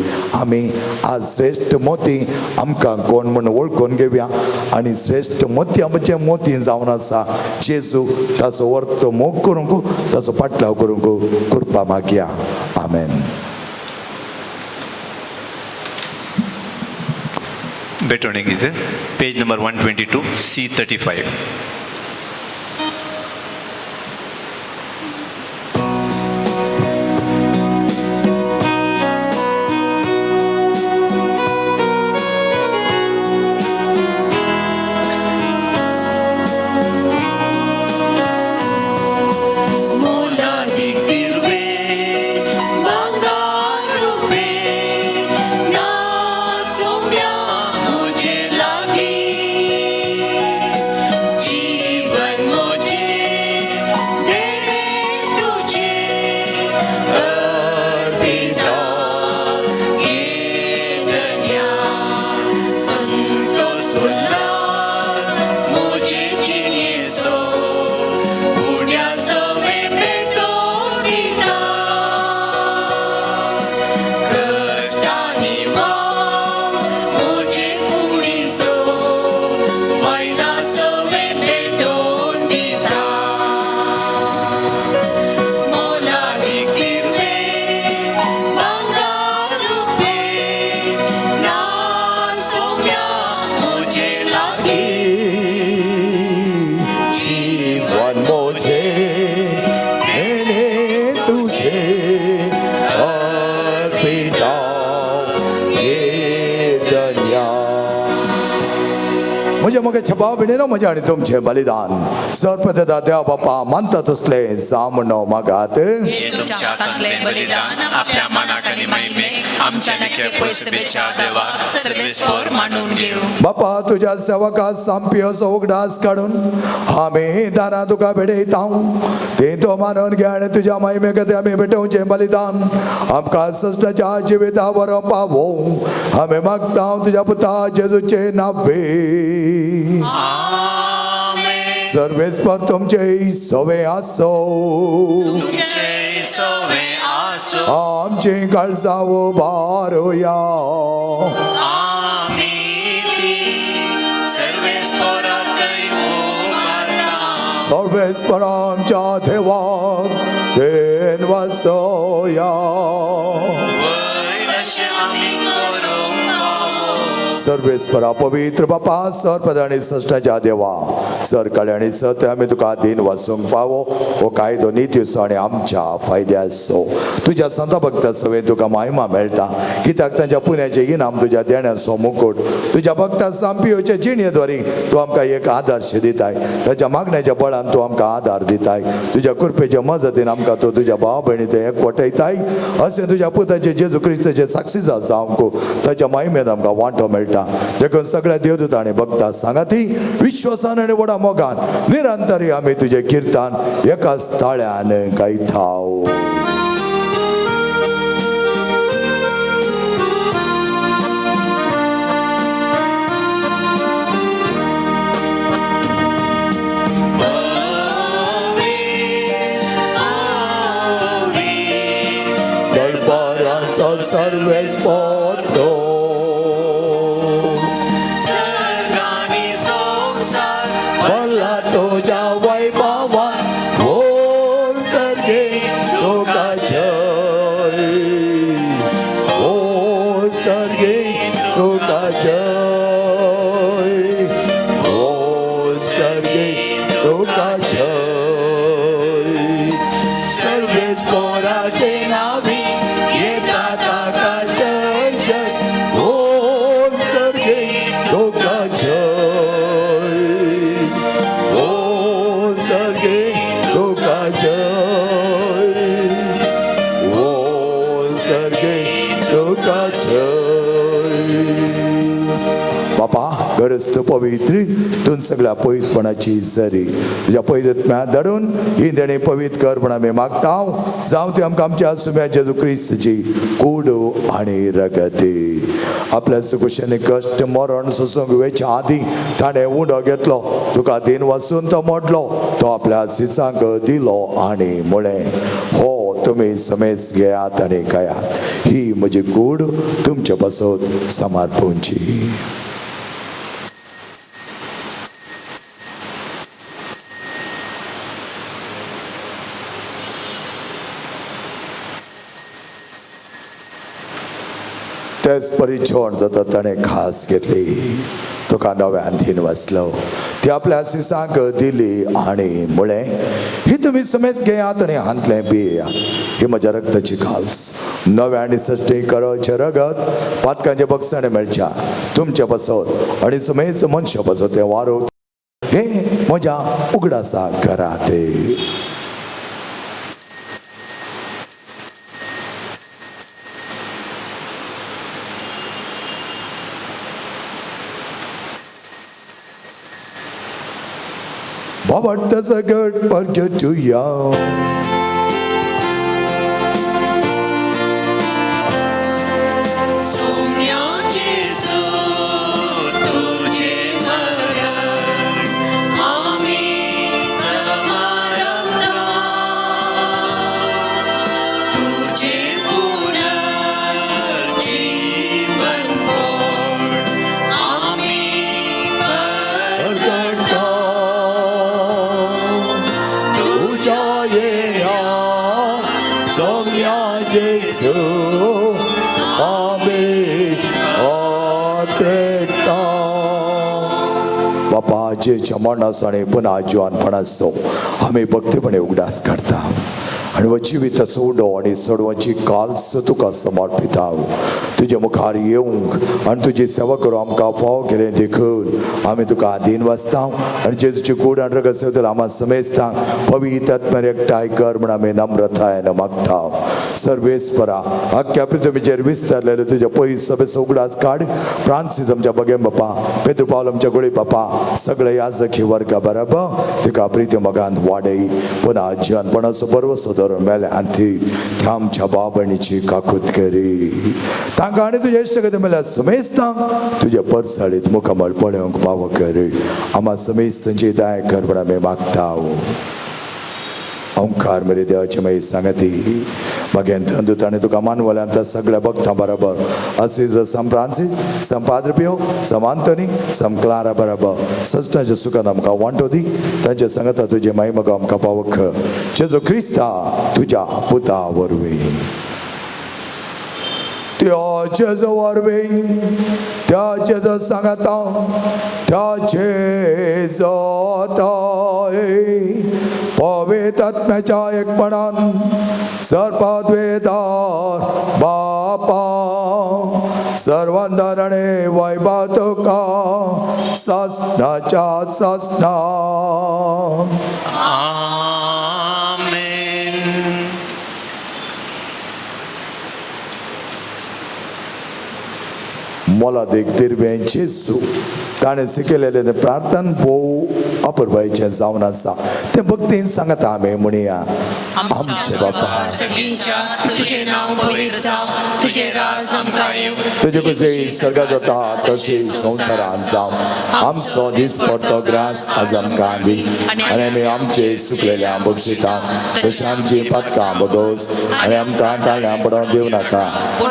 आमी आज श्रेश्ठ मोती आमकां कोण म्हण वळखून घेवया आनी श्रेश्ठ मोती आमचे मोती जावन आसा जेजू ताचो वर्त मोग करूंक ताचो पाटलाव करूंक कृपा मागया. आमेन. बेटोनिंग is page number 122 C35. म्हजे मोगे छबा बिणेनो म्हजे आनी तुमचें बलिदान सर्वप्रथम देवा बापा मानता तसले जामणो मागात. हे तुमच्या हातांतले बलिदान आपल्या मनाक आनी महिमेक आमच्या नेके पयसुबेच्या देवाक सर्वेस्पर मानून घेऊ. बापा तुझ्या सेवका सामपी असो उगडास काडून आमी दाना तुका भेटयता ते तो मानून घे आनी तुज्या महिमे खातीर आमी भेटोवचें बलिदान आमकां सश्टाच्या जिविता बरो पावो आमी मागता तुज्या पुता जेजूचे नांवे. आमेन. सर्वेस्पर तुमचे सवे आसो तुमचे सवे आसो. आमची काळजां उबारुया. आमी ती सर्वेस्पराकय उबारता. सर्वेस्पर आमच्या देवाक तेन वासोया. वय अशें आमी करूंक फावो. सर्वेस्परा पवित्र बापा सर पदाणी सष्टाच्या देवा सर कल्याणी सत्य आम्ही तुका दिन वासूंक फावो हो कायदो नित्युसो आनी आमच्या फायद्याचो तुझ्या संत भक्त सवे तुका महिमा मेळटा कित्याक तांच्या पुण्याचे इनाम तुझ्या देण्याचो मुकुट तुझ्या भक्ता सांपियोच्या जिणेद्वारे तू आमकां एक आदर्श दिताय ताच्या मागण्याच्या बळान तू आमकां आधार दिताय तुझ्या कृपेच्या मजतीन आमकां तो तुझ्या भाव भयणीचे एकवटायताय अशें तुझ्या पुताचे जेजू क्रिस्ताचे साक्षी जावंक ताच्या महिमेत आमकां वांटो मेळटा देखून सगळ्या देवदूतां आनी भक्तां सांगाती विश्वासान आनी व्हडा मोगान निरंतरी आमी तुजें किर्तन एकाच ताळ्यान गायताव दरबाराचो सर्वेस पोटो भला तुझ्या वैभवान ओ सर्गे तुका जय ओ सर्गे तुका जय ओ सर्गे तुका जय सर्वेस पोराचे नावी येता ताका जय जय ओ सर्गे तुका जय ओ सर्गे तुका जय ओ सर्गे तुका जय बापा गरज पवित्री तून सगळ्या पवित्रपणाची जरी तुझ्या पवित्रत्म्या धडून ही देणे पवित्र कर म्हण आमी मागताव जावं ती आमकां आमच्या सुम्या जेजू क्रिस्ताची कूड आनी रगती आपल्या सुकुशेने कश्ट मरण सोसूंक वेच्या आदी ताणें उंडो घेतलो तुका दिन वाचून तो मोडलो तो आपल्या सिसांक दिलो आनी म्हळें हो तुम्ही समेस घेयात आनी खायात ही म्हजी कूड तुमचे बसत समर्पूंची तेच परिचोण जाता ताणें खास घेतली तुका नव्यान दिन वाचलो ती आपल्या सिसांक दिली आनी म्हळें ही तुमी समेज घेयात आनी हांतलें पियेयात ही म्हज्या रक्ताची खाल्स नव्या आनी सश्टी करचे रगत पातकांचे बक्षाणे मेळच्या तुमचे बसत आनी समेज मनशां बसत तें वारो हे म्हज्या उगडासा घरात But there's a good burger to you. बापा जेच्या मरणासाने पुन्हा जिवानपणाचो आमी भक्तीपणे उगडास काढता आणि व जिवीत सोडो आणि सोडवाची काल्स तुका समर्पिता तुझे मुखार येवंक आणि तुजी सेवा करू आमकां फाव केलें देखून आमी तुका आदीन वाचता आणि जेजूची कूड आनी रगत सेवतल आम्हा समेजता पवित्र आत्म्यार एकठांय कर म्हण आमी नम्रतायेन मागता सर्वेस्परा अख्ख्या पृथ्वीचेर विस्तारलेले तुज्या पयस सभेचो उगडास काड फ्रांसीस आमच्या बगेम बापा पेद्र पावल आमच्या गोळी बापा सगळे याजकी वर्गा बरोबर तिका प्रिती मोगान वाडय पुन्हा जिवनपणाचो पर्व सदर मेले आनी त्या आमच्या बाबणीची काकूत करी तांकां आनी तुजे इश्ट कधी मेल्यार समेजता तुजे परसाळीत मुखामळ पळोवंक पाव कर आम्हा समेज तांची दाय कर म्हण आमी मागता ओंकार मेरे देवाचे मागीर सांगती मागेन धंदुतांनी तुका मानवल्यांत सगळ्या भक्तां बरोबर असीज सम फ्रांसीस सम पाद्र पियो सम आंतोनी सम क्लारा बरोबर सश्टाच्या सुखान आमकां वांटो दी तांच्या सांगता तुजे महिमा आमकां पावख जेजू क्रिस्ता तुज्या पुता वरवीं त्यो जेजू वरवीं त्याचे जो सांगता त्याचे जाताय पवित्र आत्म्याच्या एकपणान सर्पद्वेदार बापा सर्वांधारणे वैभव तुका ससनाच्या ससना आमेन. मला देखील बेंचेसू ताणे शिकलेले प्रार्थना भोव अपुरबाईचे जावन आसा ते भक्तीन सांगत आम्ही म्हणया आमचे बापा सगळीच्या तुझे नाव पवित्र जाव तुझे राज आमकां येव तुझे कसे सर्गात जाता तसे संसारात जाव आमचो दीस पडतो ग्रास आज आमकां दी आनी आमी आमचे सुकलेल्या बक्षिता तशी आमची पातकां बगोस आनी आमकां ताळ्यां पडोवन दिवं नाका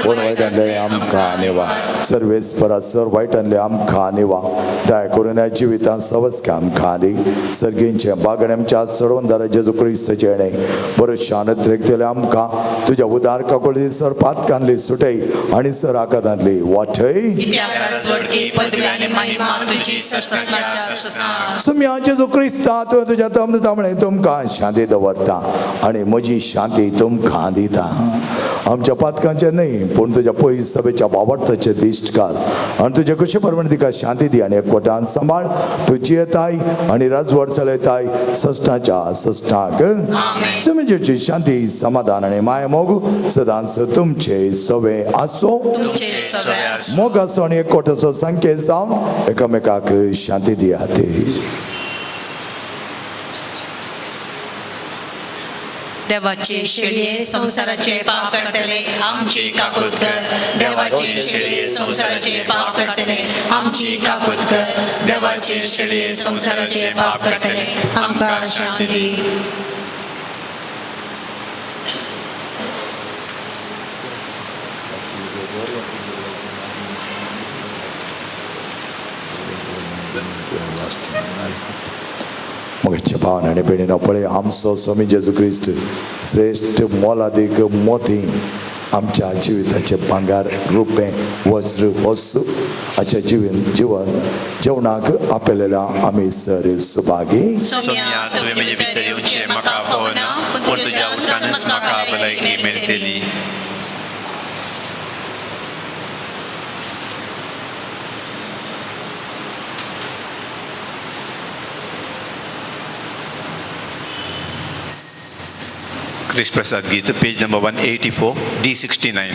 पूण वायटांतले आमकां निवा सर्वेस्परा सर वायटांतले आमकां निवा दया करून ह्या जिवितांत सवस्का आमकां दी सर्गींचे बागड्यांच्या सडवंदार जेजू क्रिस्ताचे येणे बरो शानत रेखतले आमकां तुज्या उदार काकोळी सर पातकांतली सुटय आनी सर आकांतांतली वाटय स्वर्गी पदवी आनी महिमा तुजी ससनाच्या ससा सुम्या जेजू क्रिस्ता तुवें तुज्या तमणे तुमकां शांती दवरता आनी म्हजी शांती तुमकां दिता आमच्या पातकांचे न्हय पूण तुज्या पयस सभेच्या वावरताचे दिश्ट घाल आनी तुजे कशे परमाणे तिका शांती दी आनी एकवटान सांबाळ तुजी येताय आनी राजवट चलयताय सस्नाच्या सस्नाक सुमेजेची शांती समाधान आनी माय मोग सदांच तुमचे सवे आसो तुमचे सगळ्या मोग आसो आनी एकवटाचो संकेत जावन एकामेकाक शांती दियात देवाचे शेळये संसाराचे पाप काडटले आमची काकूत कर देवाचे शेळये संसाराचे पाप काडटले आमची काकूत कर देवाचे शेळये संसाराचे पाप काडटले आमकां शांती मोगाच्या भावना आनी भयणीनो पळय आमचो स्वामी जेजू क्रिस्त श्रेष्ठ मोलादीक मोती आमच्या जिविताचे भांगार रुपें वज्र वस्तू हाच्या जीवन जेवणाक आपलेल्या आमी सर सुभागी सोम्या तुवें म्हजे भितर येवचे म्हाका फोना पूण तुज्या उदकानच म्हाका भलायकी मेळटली. Chris Prasad Gita, page number 184, D69.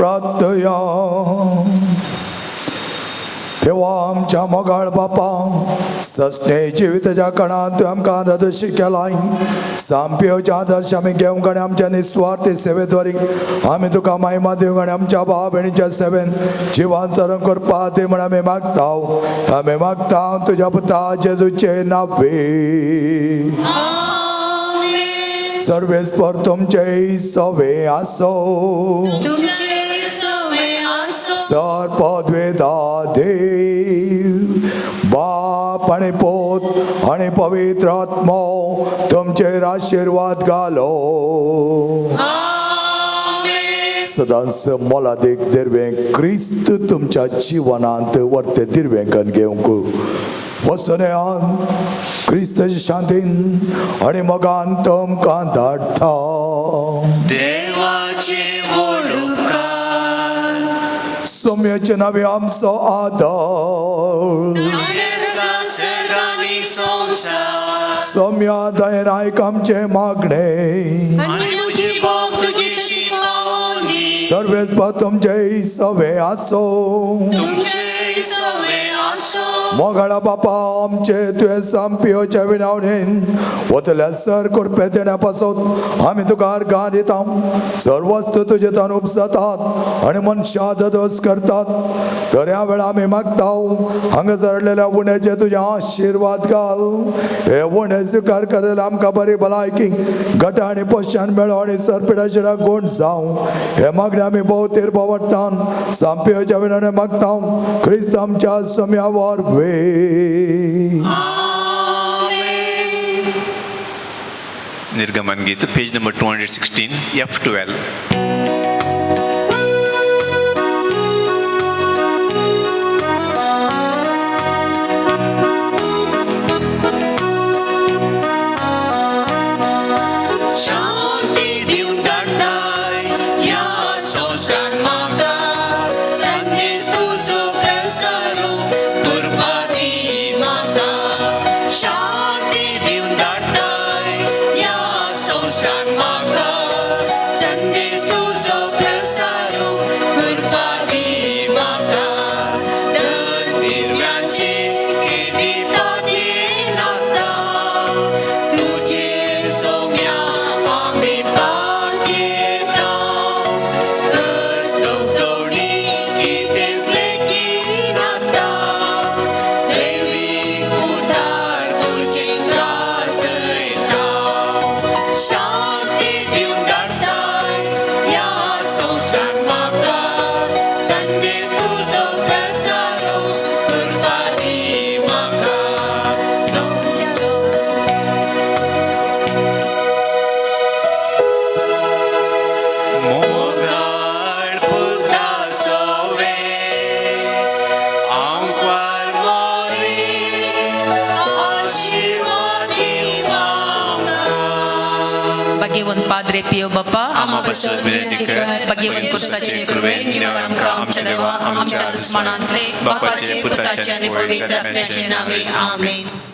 प्रार्थया देवा आमच्या मोगाळ बापा सस्ने जिविताच्या काळात तू आमकां आदर्श केलाय सांपिवच्या आदर्श आमी घेवंक आनी आमच्या निस्वार्थी सेवेद्वारी आमी तुका महिमा दिवंक आनी आमच्या भाव भयणीच्या सेवेन जिवान सरण करपा ती म्हण आमी मागता तुझ्या पुता जेजूचे नावे सर्वेस्पर तुमचे सवे आसो सर्पद्वेदा देव बाप आणि पोत आणि पवित्र आत्मा तुमचेर आशीर्वाद घालो सदांच मोलादीक दिर्वें क्रिस्त तुमच्या जीवनांत वर्ते दिर्वेंकन घेवंक वसन्यान क्रिस्ताच्या शांतीन आणि मोगान तुमकां धाडटा देवाचे सौम्याचे नावे आमचो आदर सौम्या दयेन आयक आमचे मागणे सर्वेस्पर तुमचे सवे आसो मोगाळा बापा आमचे तुवें सांपिवच्या विणावणेन वतल्या सर कुरपे देण्या पासून आमी तुका अर्गां दिता सर्वस्त तुजे तान उपसतात आनी मनशां दोस करतात तर ह्या वेळा आमी मागता हांगा चडलेल्या उण्याचे तुजे आशिर्वाद घाल हे उणे स्वीकार केलेले आमकां बरी भलायकी गटा आनी पश्चान मेळो आनी सरपिडाशिडा गोण जावं हे मागणे आमी भोवतेर भोवडटान सांपिवच्या विणावणे मागता क्रिस्त आमच्या सौम्या वरवे निर्गमन गीत page number 216 F12. Bagaimana Padre Pio Bapa, Ama besar benedikat, bagaimana kursace kurwen, niwaram ka amcha dewa, amcha asmanantle, Bapa ce putace ani pavitra pece nami, Amen.